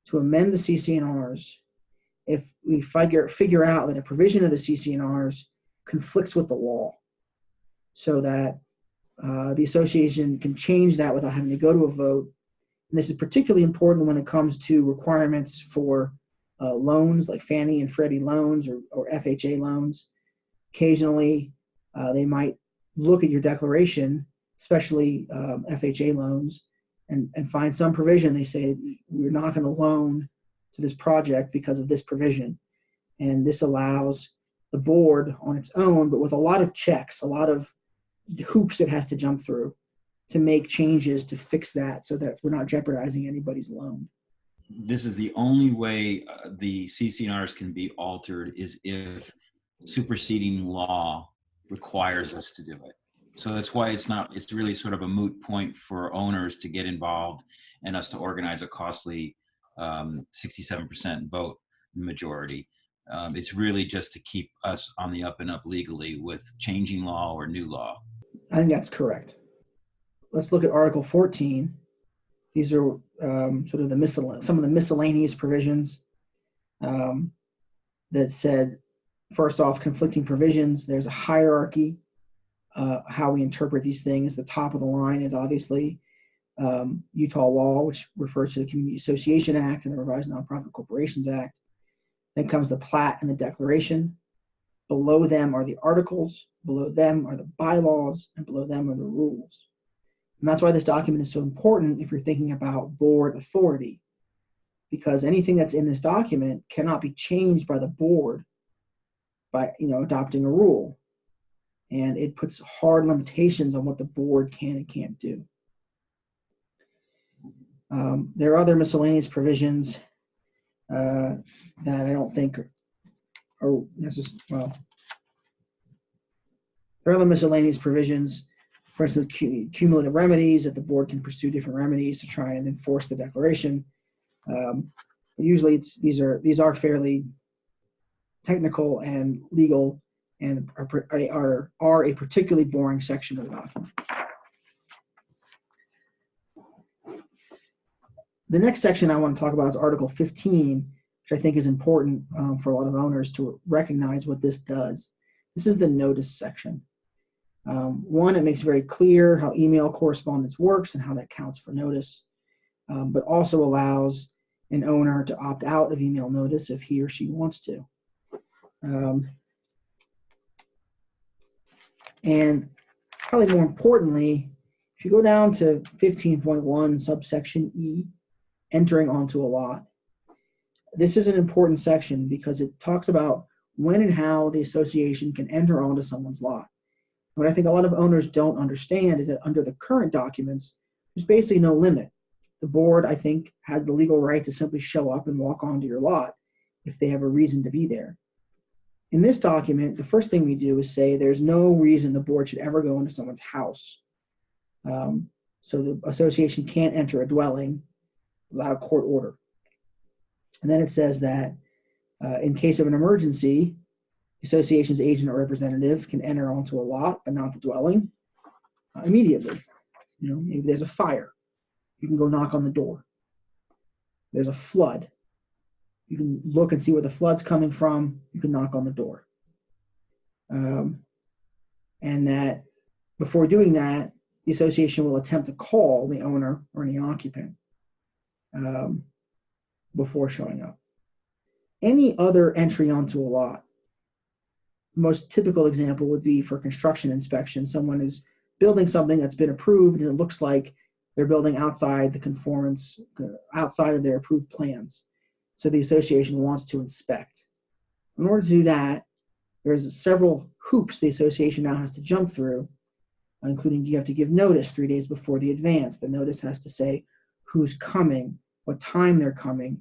to amend the CC&Rs if we figure out that a provision of the CC&Rs conflicts with the law, so that the association can change that without having to go to a vote. And this is particularly important when it comes to requirements for loans like Fannie and Freddie loans or FHA loans. Occasionally, they might look at your declaration, especially FHA loans, and find some provision. They say, we're not going to loan to this project because of this provision. And this allows the board on its own, but with a lot of checks, a lot of hoops it has to jump through to make changes to fix that so that we're not jeopardizing anybody's loan. This is the only way the CC&Rs can be altered is if superseding law requires us to do it. So that's why it's really sort of a moot point for owners to get involved and us to organize a costly 67% vote majority. It's really just to keep us on the up and up legally with changing law or new law. I think that's correct. Let's look at Article 14. These are sort of some of the miscellaneous provisions that said, first off, conflicting provisions. There's a hierarchy, how we interpret these things. The top of the line is obviously Utah law, which refers to the Community Association Act and the Revised Nonprofit Corporations Act. Then comes the plat and the declaration. Below them are the articles. Below them are the bylaws, and below them are the rules. And that's why this document is so important if you're thinking about board authority, because anything that's in this document cannot be changed by the board by adopting a rule. And it puts hard limitations on what the board can and can't do. There are other miscellaneous provisions that I don't think are necessary. Well, there are other miscellaneous provisions, for instance, cumulative remedies, that the board can pursue different remedies to try and enforce the declaration. Usually these are fairly technical and legal, and are a particularly boring section of the document. The next section I want to talk about is Article 15, which I think is important for a lot of owners to recognize what this does. This is the notice section. One, it makes very clear how email correspondence works and how that counts for notice, but also allows an owner to opt out of email notice if he or she wants to. And probably more importantly, if you go down to 15.1 subsection E, entering onto a lot, this is an important section because it talks about when and how the association can enter onto someone's lot. What I think a lot of owners don't understand is that under the current documents, there's basically no limit. The board, I think, had the legal right to simply show up and walk onto your lot if they have a reason to be there. In this document, the first thing we do is say there's no reason the board should ever go into someone's house. So the association can't enter a dwelling without a court order. And then it says that in case of an emergency, the association's agent or representative can enter onto a lot, but not the dwelling, immediately. Maybe there's a fire. You can go knock on the door. There's a flood. You can look and see where the flood's coming from. You can knock on the door. And that before doing that, the association will attempt to call the owner or any occupant before showing up. Any other entry onto a lot, the most typical example would be for construction inspection. Someone is building something that's been approved and it looks like they're building outside the conformance, outside of their approved plans. So the association wants to inspect. In order to do that, there's several hoops the association now has to jump through, including you have to give notice 3 days before the advance. The notice has to say who's coming, what time they're coming,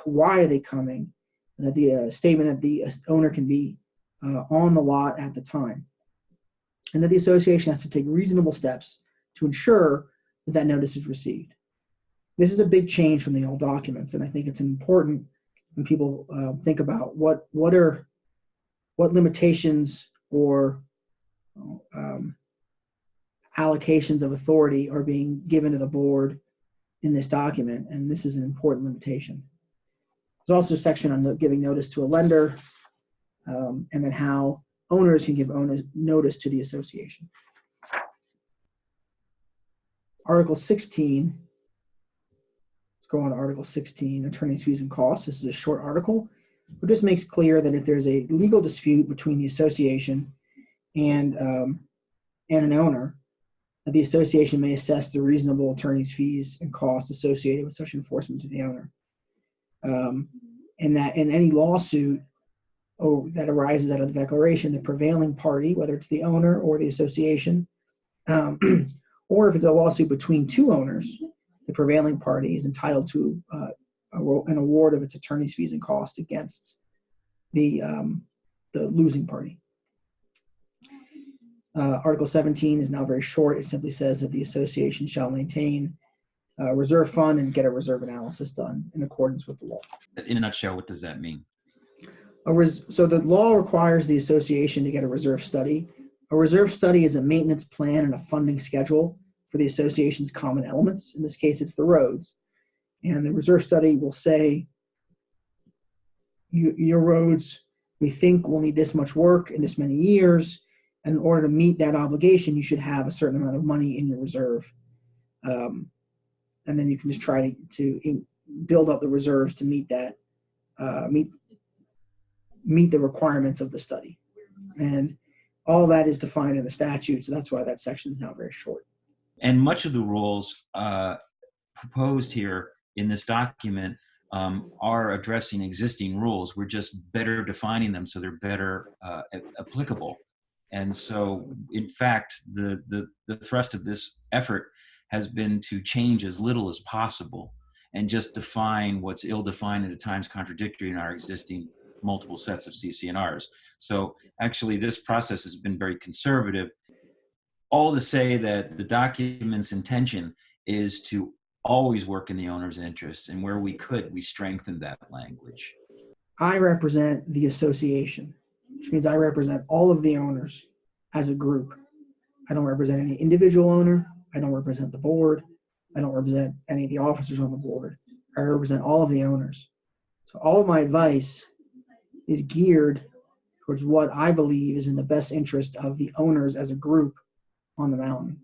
why are they coming, and that the statement that the owner can be on the lot at the time. And that the association has to take reasonable steps to ensure that that notice is received. This is a big change from the old documents, and I think it's important when people think about what limitations or allocations of authority are being given to the board in this document, and this is an important limitation. There's also a section on giving notice to a lender, and then how owners can give notice to the association. Article 16. Go on to Article 16, attorney's fees and costs. This is a short article. It just makes clear that if there's a legal dispute between the association and an owner, that the association may assess the reasonable attorney's fees and costs associated with such enforcement to the owner. And that in any lawsuit that arises out of the declaration, the prevailing party, whether it's the owner or the association, or if it's a lawsuit between two owners, the prevailing party is entitled to an award of its attorney's fees and costs against the losing party. Article 17 is now very short. It simply says that the association shall maintain a reserve fund and get a reserve analysis done in accordance with the law. In a nutshell, what does that mean? So the law requires the association to get a reserve study. A reserve study is a maintenance plan and a funding schedule for the association's common elements. In this case, it's the roads. And the reserve study will say, your roads, we think will need this much work in this many years. And in order to meet that obligation, you should have a certain amount of money in your reserve. And then you can just try to build up the reserves to meet that, meet the requirements of the study. And all that is defined in the statute. So that's why that section is now very short. And much of the rules proposed here in this document are addressing existing rules. We're just better defining them so they're better applicable. And so, in fact, the thrust of this effort has been to change as little as possible and just define what's ill-defined and at times contradictory in our existing multiple sets of CC&Rs. So actually this process has been very conservative, all to say that the document's intention is to always work in the owner's interests, and where we could, we strengthened that language. I represent the association, which means I represent all of the owners as a group. I don't represent any individual owner. I don't represent the board. I don't represent any of the officers on the board. I represent all of the owners. So all of my advice is geared towards what I believe is in the best interest of the owners as a group on the mountain.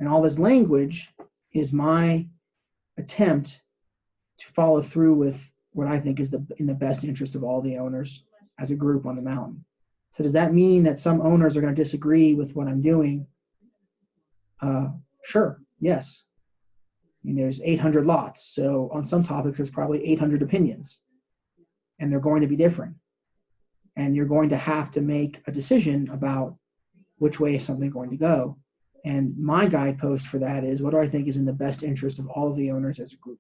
And all this language is my attempt to follow through with what I think is in the best interest of all the owners as a group on the mountain. So does that mean that some owners are going to disagree with what I'm doing? Sure, yes. I mean, there's 800 lots, so on some topics there's probably 800 opinions, and they're going to be different. And you're going to have to make a decision about which way is something going to go. And my guidepost for that is, what do I think is in the best interest of all of the owners as a group?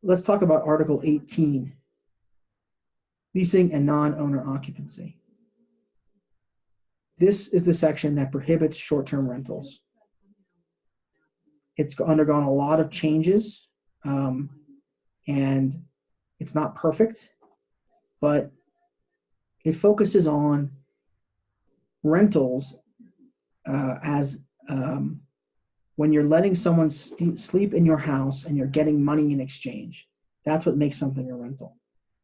Let's talk about Article 18, leasing and non-owner occupancy. This is the section that prohibits short-term rentals. It's undergone a lot of changes, and it's not perfect, but it focuses on rentals as when you're letting someone sleep in your house and you're getting money in exchange. That's what makes something a rental.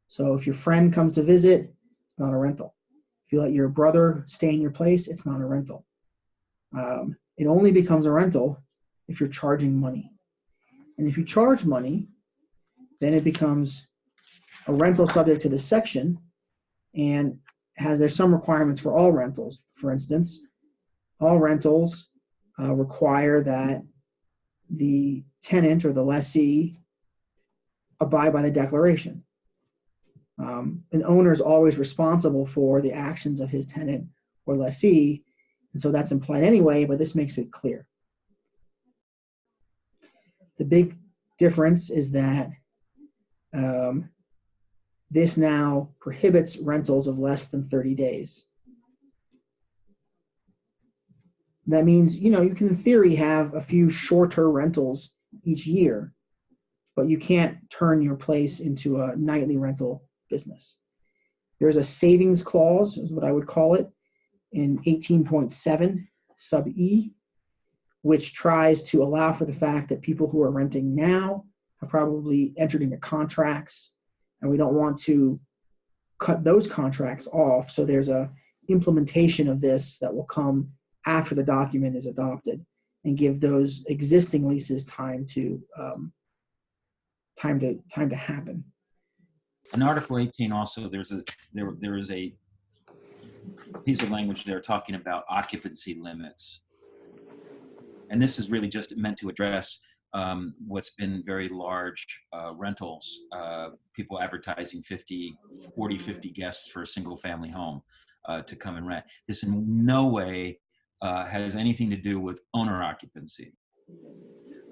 So if your friend comes to visit, it's not a rental. If you let your brother stay in your place, it's not a rental. It only becomes a rental if you're charging money. And if you charge money, then it becomes a rental subject to this section, and there's some requirements for all rentals. For instance, all rentals require that the tenant or the lessee abide by the declaration. An owner is always responsible for the actions of his tenant or lessee, and so that's implied anyway, but this makes it clear. The big difference is that this now prohibits rentals of less than 30 days. That means, you can in theory have a few shorter rentals each year, but you can't turn your place into a nightly rental business. There's a savings clause, is what I would call it, in 18.7 sub E, which tries to allow for the fact that people who are renting now have probably entered into contracts, and we don't want to cut those contracts off. So there's a implementation of this that will come after the document is adopted and give those existing leases time to happen. In Article 18 also, there is a piece of language there talking about occupancy limits. And this is really just meant to address what's been very large rentals, people advertising 40, 50 guests for a single family home to come and rent. This in no way has anything to do with owner occupancy.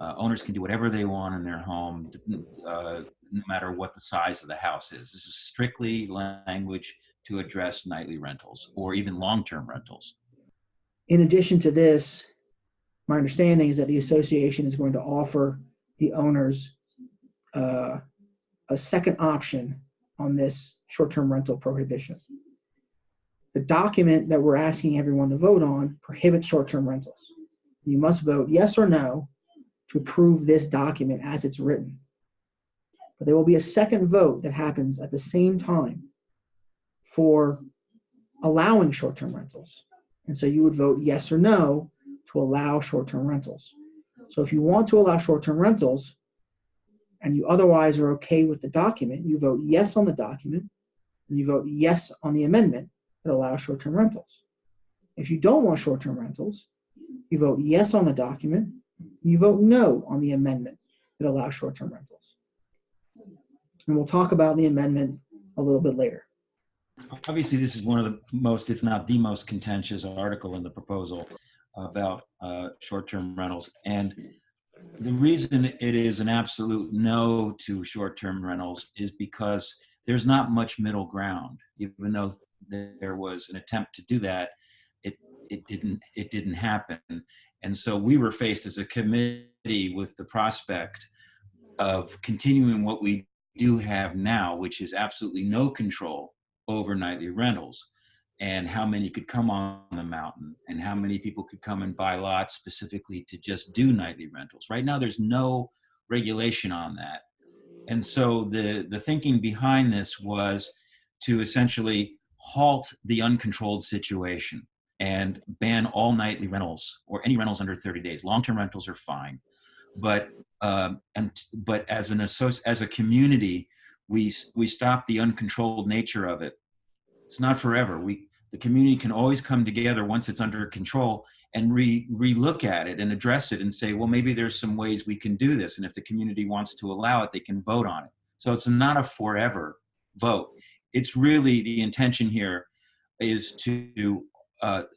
Owners can do whatever they want in their home, no matter what the size of the house is. This is strictly language to address nightly rentals or even long-term rentals. In addition to this, my understanding is that the association is going to offer the owners a second option on this short-term rental prohibition. The document that we're asking everyone to vote on prohibits short-term rentals. You must vote yes or no to approve this document as it's written. But there will be a second vote that happens at the same time for allowing short-term rentals. And so you would vote yes or no to allow short-term rentals. So if you want to allow short-term rentals and you otherwise are okay with the document, you vote yes on the document and you vote yes on the amendment that allows short-term rentals. If you don't want short-term rentals, you vote yes on the document, you vote no on the amendment that allows short-term rentals. And we'll talk about the amendment a little bit later. Obviously, this is one of the most, if not the most contentious article in the proposal. about short-term rentals. And the reason it is an absolute no to short-term rentals is because there's not much middle ground. Even though there was an attempt to do that, it didn't happen. And so we were faced as a committee with the prospect of continuing what we do have now, which is absolutely no control over nightly rentals and how many could come on the mountain and how many people could come and buy lots specifically to just do nightly rentals. Right now, there's no regulation on that. And so the thinking behind this was to essentially halt the uncontrolled situation and ban all nightly rentals or any rentals under 30 days. Long-term rentals are fine, but as a community, we stop the uncontrolled nature of it. It's not forever. The community can always come together once it's under control and re-look at it and address it and say, well, maybe there's some ways we can do this. And if the community wants to allow it, they can vote on it. So it's not a forever vote. It's really the intention here is to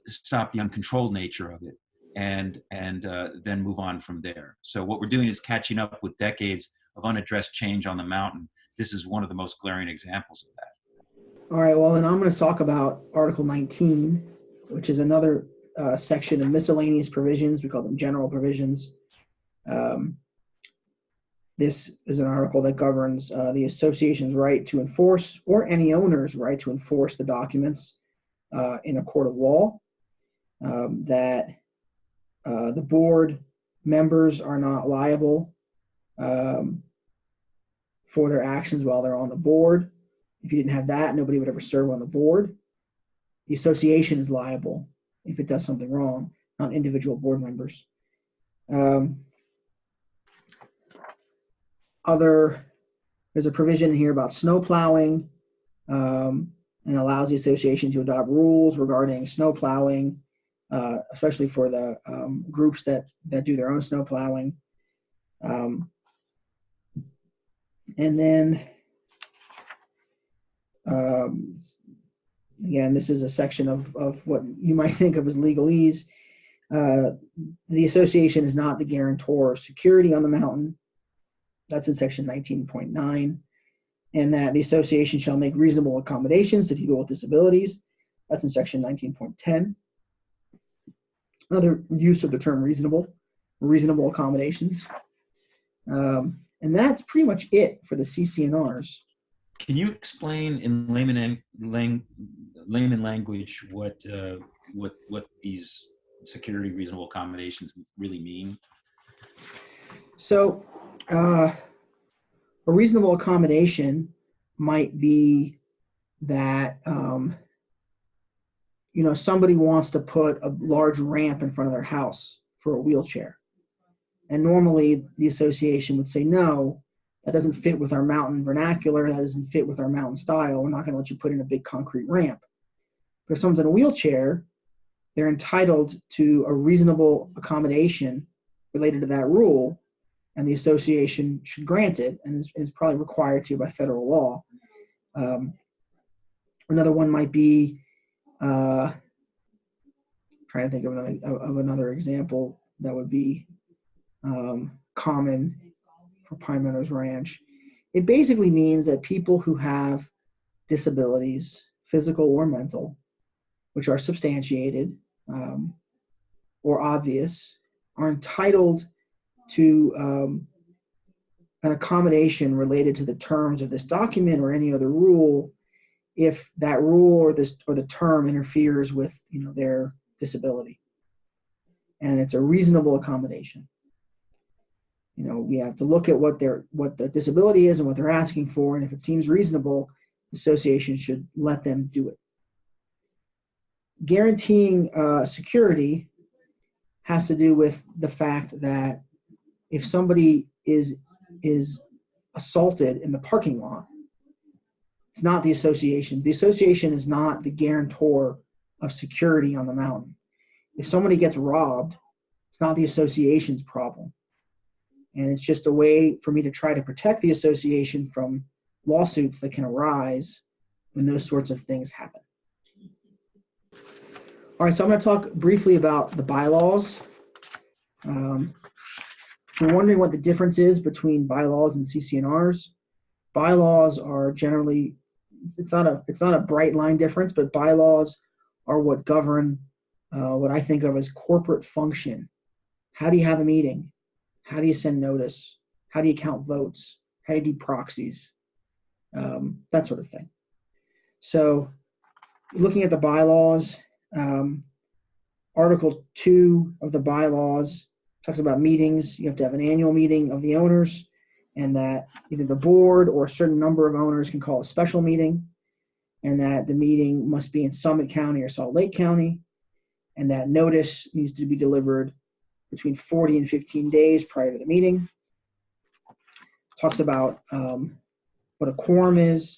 stop the uncontrolled nature of it and then move on from there. So what we're doing is catching up with decades of unaddressed change on the mountain. This is one of the most glaring examples of that. All right, well, then I'm going to talk about Article 19, which is another section of miscellaneous provisions. We call them general provisions. This is an article that governs the association's right to enforce, or any owner's right to enforce, the documents in a court of law, that the board members are not liable for their actions while they're on the board. If you didn't have that, nobody would ever serve on the board. The association is liable if it does something wrong, not individual board members. There's a provision here about snow plowing, and allows the association to adopt rules regarding snow plowing, especially for the groups that do their own snow plowing. And then, again, this is a section of what you might think of as legalese. The association is not the guarantor of security on the mountain. That's in section 19.9. And that the association shall make reasonable accommodations to people with disabilities. That's in section 19.10. Another use of the term reasonable accommodations. And that's pretty much it for the CC&Rs. Can you explain in layman language what these security reasonable accommodations really mean? So a reasonable accommodation might be that somebody wants to put a large ramp in front of their house for a wheelchair, and normally the association would say, no, that doesn't fit with our mountain vernacular, that doesn't fit with our mountain style, we're not going to let you put in a big concrete ramp. But if someone's in a wheelchair, they're entitled to a reasonable accommodation related to that rule, and the association should grant it, and is probably required to by federal law. Another one might be, trying to think of another example that would be common for Pine Meadow Ranch. It basically means that people who have disabilities, physical or mental, which are substantiated or obvious, are entitled to an accommodation related to the terms of this document or any other rule, if that rule or the term interferes with their disability, and it's a reasonable accommodation. We have to look at what the disability is and what they're asking for, and if it seems reasonable, the association should let them do it. Guaranteeing security has to do with the fact that if somebody is assaulted in the parking lot, it's not the association. The association is not the guarantor of security on the mountain. If somebody gets robbed, it's not the association's problem. And it's just a way for me to try to protect the association from lawsuits that can arise when those sorts of things happen. All right, so I'm going to talk briefly about the bylaws. If you're wondering what the difference is between bylaws and CC&Rs, bylaws are generally, it's not a bright line difference, but bylaws are what govern what I think of as corporate function. How do you have a meeting? How do you send notice? How do you count votes? How do you do proxies? That sort of thing. So looking at the bylaws, Article 2 of the bylaws talks about meetings. You have to have an annual meeting of the owners, and that either the board or a certain number of owners can call a special meeting, and that the meeting must be in Summit County or Salt Lake County, and that notice needs to be delivered between 40 and 15 days prior to the meeting. Talks about what a quorum is.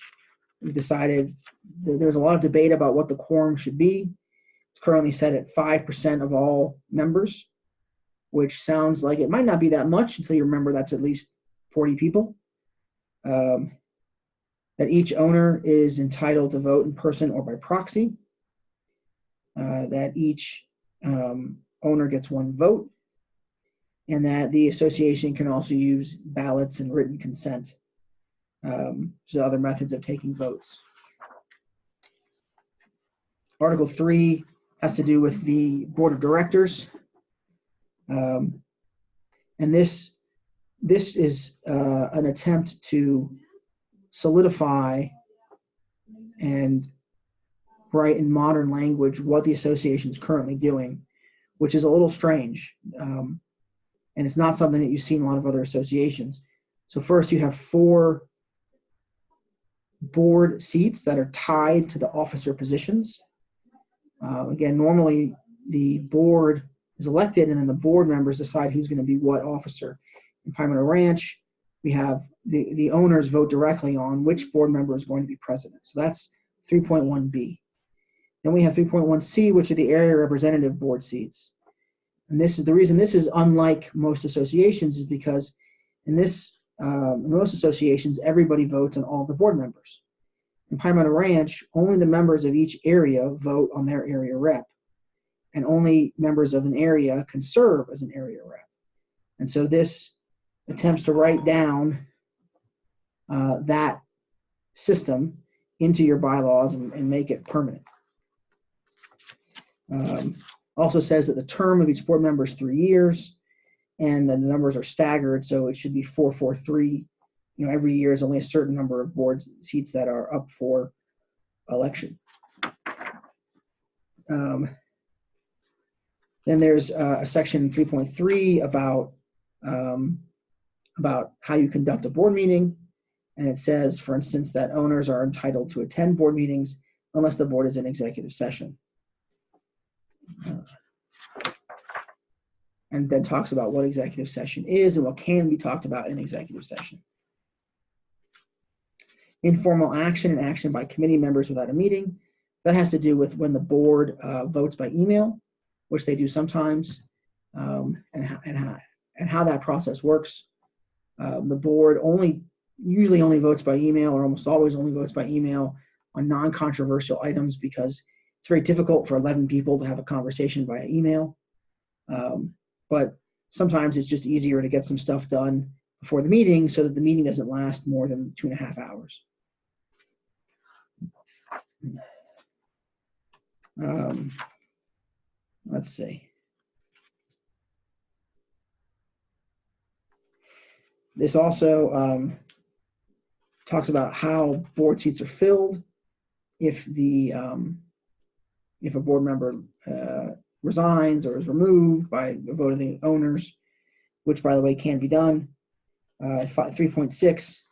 We decided there's a lot of debate about what the quorum should be. It's currently set at 5% of all members, which sounds like it might not be that much until you remember that's at least 40 people. That each owner is entitled to vote in person or by proxy. That each owner gets one vote, and that the association can also use ballots and written consent. So other methods of taking votes. Article 3 has to do with the board of directors. And this is an attempt to solidify and write in modern language what the association is currently doing, which is a little strange. And it's not something that you see in a lot of other associations. So first you have 4 board seats that are tied to the officer positions. Again, normally the board is elected and then the board members decide who's going to be what officer. In Pine Meadow Ranch, we have the owners vote directly on which board member is going to be president. So that's 3.1B. Then we have 3.1C, which are the area representative board seats. And this is the reason this is unlike most associations is because in most associations, everybody votes on all the board members. In Pine Meadow Ranch, only the members of each area vote on their area rep, and only members of an area can serve as an area rep. And so this attempts to write down that system into your bylaws and make it permanent. Also says that the term of each board member is 3 years, and the numbers are staggered, so it should be 4, 4, 3. Every year is only a certain number of board seats that are up for election. Then there's a section 3.3 about how you conduct a board meeting, and it says, for instance, that owners are entitled to attend board meetings unless the board is in executive session. And then talks about what executive session is and what can be talked about in executive session. Informal action and action by committee members without a meeting. That has to do with when the board votes by email, which they do sometimes, and how that process works. The board usually only votes by email, or almost always only votes by email on non-controversial items, because it's very difficult for 11 people to have a conversation via email. But sometimes it's just easier to get some stuff done before the meeting so that the meeting doesn't last more than 2.5 hours. Let's see. This also talks about how board seats are filled if a board member resigns or is removed by the vote of the owners, which, by the way, can be done. 3.6,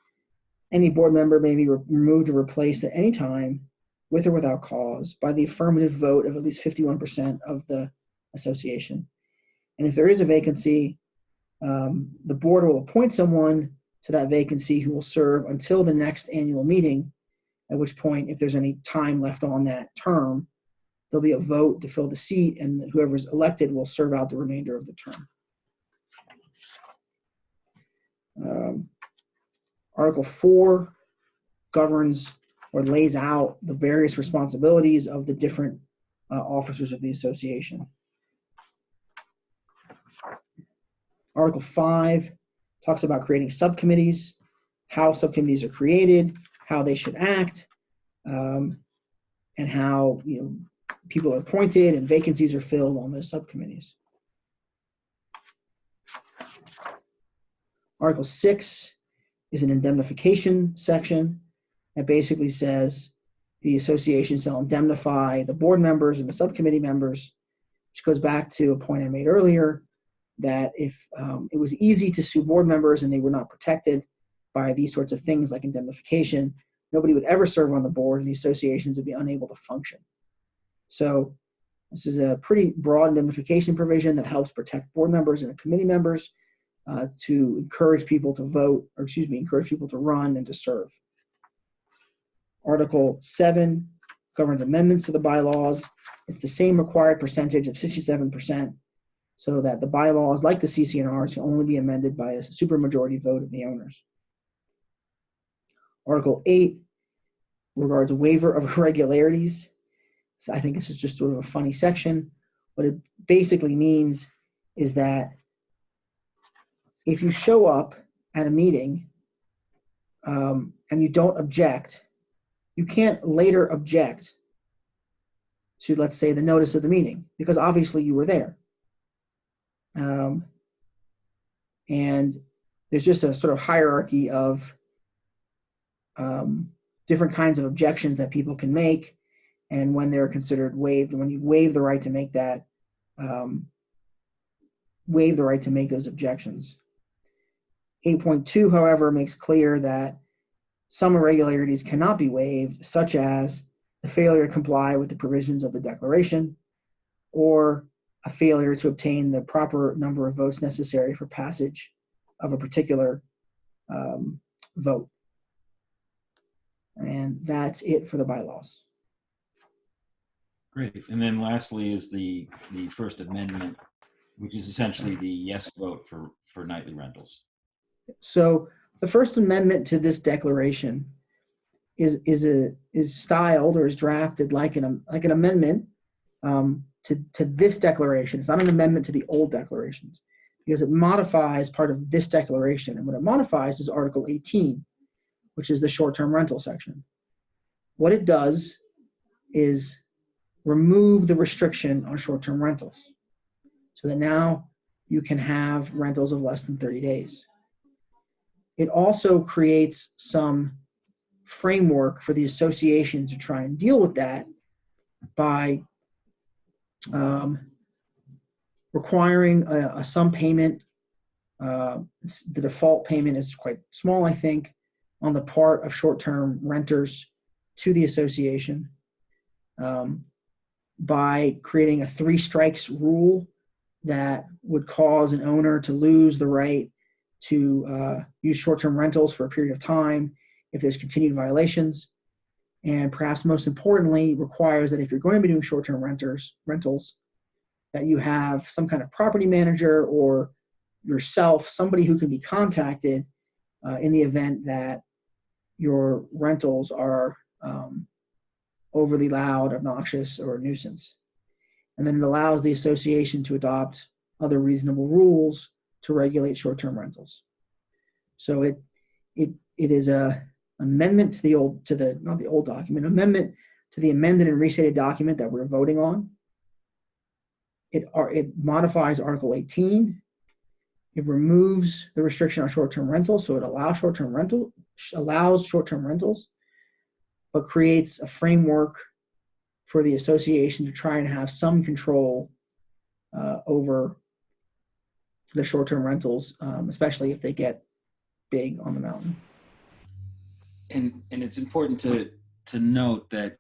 any board member may be removed or replaced at any time, with or without cause, by the affirmative vote of at least 51% of the association. And if there is a vacancy, the board will appoint someone to that vacancy who will serve until the next annual meeting, at which point, if there's any time left on that term, there'll be a vote to fill the seat, and whoever's elected will serve out the remainder of the term. Article 4 governs or lays out the various responsibilities of the different officers of the association. Article 5 talks about creating subcommittees, how subcommittees are created, how they should act, and how people are appointed and vacancies are filled on those subcommittees. Article 6 is an indemnification section that basically says the association shall indemnify the board members and the subcommittee members, which goes back to a point I made earlier, that if it was easy to sue board members and they were not protected by these sorts of things like indemnification, nobody would ever serve on the board and the associations would be unable to function. So this is a pretty broad indemnification provision that helps protect board members and committee members to encourage people to vote, or encourage people to run and to serve. Article 7 governs amendments to the bylaws. It's the same required percentage of 67%, so that the bylaws, like the CC&Rs, can only be amended by a supermajority vote of the owners. Article 8 regards waiver of irregularities. So I think this is just sort of a funny section. What it basically means is that if you show up at a meeting and you don't object, you can't later object to, let's say, the notice of the meeting, because obviously you were there. And there's just a sort of hierarchy of different kinds of objections that people can make, and when they're considered waived, when you waive the right to make that, waive the right to make those objections. 8.2, however, makes clear that some irregularities cannot be waived, such as the failure to comply with the provisions of the declaration, or a failure to obtain the proper number of votes necessary for passage of a particular vote. And that's it for the bylaws. Great. And then lastly is the First Amendment, which is essentially the yes vote for nightly rentals. So the First Amendment to this declaration is styled or is drafted like an amendment to this declaration. It's not an amendment to the old declarations, because it modifies part of this declaration. And what it modifies is Article 18, which is the short-term rental section. What it does is remove the restriction on short-term rentals, so that now you can have rentals of less than 30 days. It also creates some framework for the association to try and deal with that by requiring a sum payment. The default payment is quite small, I think, on the part of short-term renters to the association, by creating a 3 strikes rule that would cause an owner to lose the right to use short-term rentals for a period of time if there's continued violations. And perhaps most importantly, requires that if you're going to be doing short-term rentals, that you have some kind of property manager or yourself, somebody who can be contacted in the event that your rentals are overly loud, obnoxious, or a nuisance. And then it allows the association to adopt other reasonable rules to regulate short-term rentals. So it is a amendment to the old, not the old document, amendment to the amended and restated document that we're voting on. It modifies Article 18. It removes the restriction on short-term rentals, so it allows short-term rentals, but creates a framework for the association to try and have some control over the short-term rentals, especially if they get big on the mountain. And it's important to note that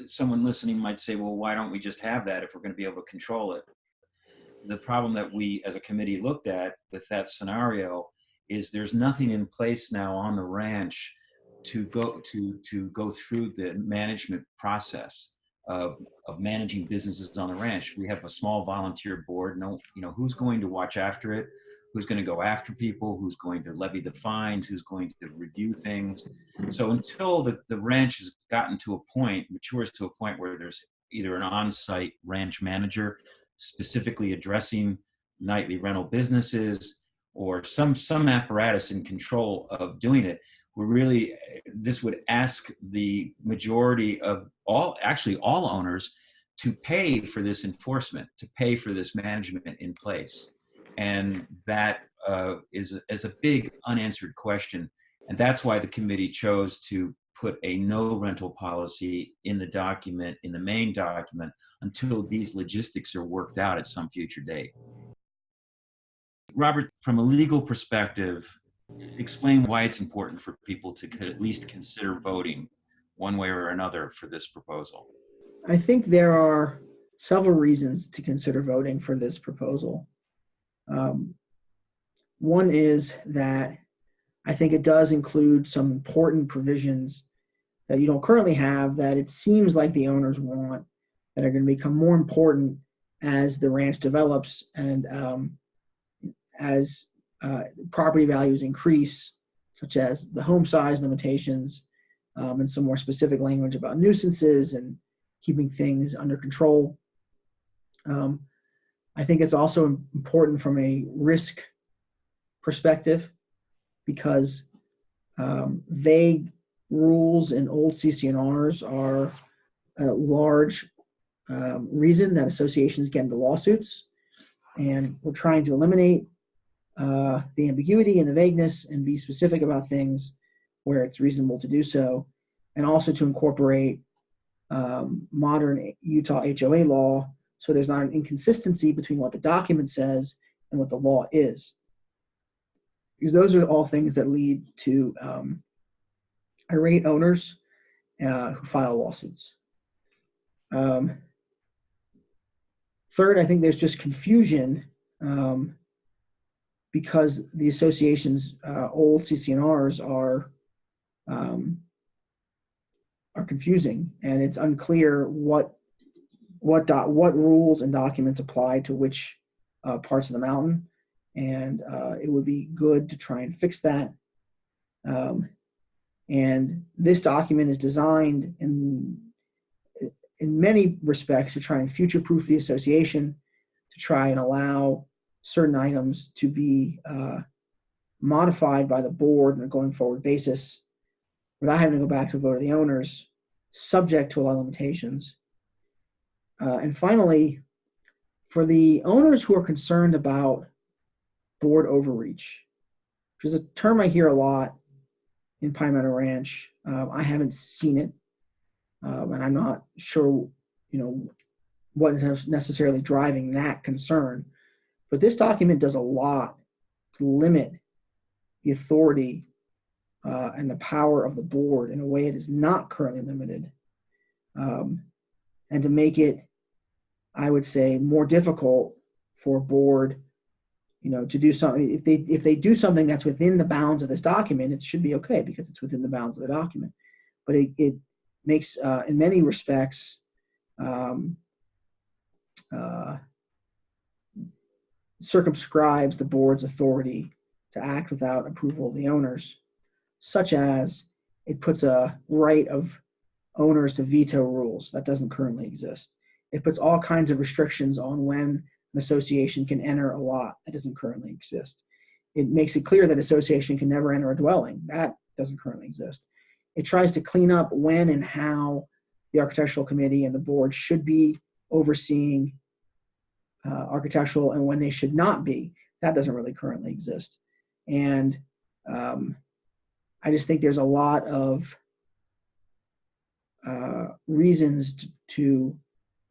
someone listening might say, well, why don't we just have that if we're going to be able to control it? The problem that we as a committee looked at with that scenario is there's nothing in place now on the ranch to go through the management process of managing businesses on the ranch. We have a small volunteer board. Who's going to watch after it? Who's going to go after people? Who's going to levy the fines? Who's going to review things? So until the ranch has gotten to a point, matures to a point where there's either an on-site ranch manager specifically addressing nightly rental businesses, or some apparatus in control of doing it. This would ask the majority of actually all owners to pay for this enforcement, to pay for this management in place. And that is a big unanswered question. And that's why the committee chose to put a no rental policy in the document, in the main document, until these logistics are worked out at some future date. Robert, from a legal perspective, explain why it's important for people to at least consider voting one way or another for this proposal. I think there are several reasons to consider voting for this proposal. One is that I think it does include some important provisions that you don't currently have that it seems like the owners want, that are going to become more important as the ranch develops and as property values increase, such as the home size limitations and some more specific language about nuisances and keeping things under control. I think it's also important from a risk perspective because vague rules in old CC&Rs are a large reason that associations get into lawsuits. And we're trying to eliminate the ambiguity and the vagueness and be specific about things where it's reasonable to do so, and also to incorporate modern Utah HOA law so there's not an inconsistency between what the document says and what the law is. Because those are all things that lead to irate owners who file lawsuits. Third, I think there's just confusion because the association's old CC&Rs are confusing, and it's unclear what rules and documents apply to which parts of the mountain, and it would be good to try and fix that. And this document is designed in many respects to try and future-proof the association, to try and allow certain items to be modified by the board on a going forward basis without having to go back to a vote of the owners, subject to a lot of limitations. And finally, for the owners who are concerned about board overreach, which is a term I hear a lot in Pine Meadow Ranch. I haven't seen it, and I'm not sure, what is necessarily driving that concern. But this document does a lot to limit the authority and the power of the board in a way it is not currently limited, and to make it, I would say, more difficult for a board, to do something. If they do something that's within the bounds of this document, it should be okay because it's within the bounds of the document. But it makes, in many respects, circumscribes the board's authority to act without approval of the owners, such as it puts a right of owners to veto rules that doesn't currently exist. It puts all kinds of restrictions on when an association can enter a lot that doesn't currently exist. It makes it clear that association can never enter a dwelling. That doesn't currently exist. It tries to clean up when and how the architectural committee and the board should be overseeing architectural and when they should not be. That doesn't really currently exist. And I just think there's a lot of reasons to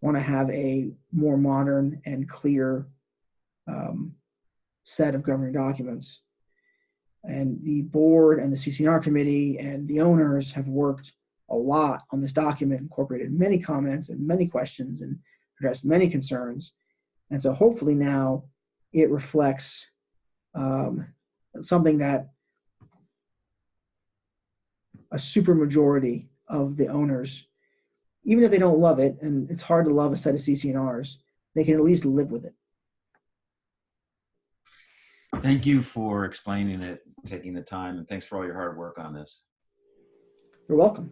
want to have a more modern and clear set of governing documents. And the board and the CC&R committee and the owners have worked a lot on this document, incorporated many comments and many questions and addressed many concerns. And so hopefully now it reflects something that a supermajority of the owners, even if they don't love it, and it's hard to love a set of CC&Rs, they can at least live with it. Thank you for explaining it, taking the time, and thanks for all your hard work on this. You're welcome.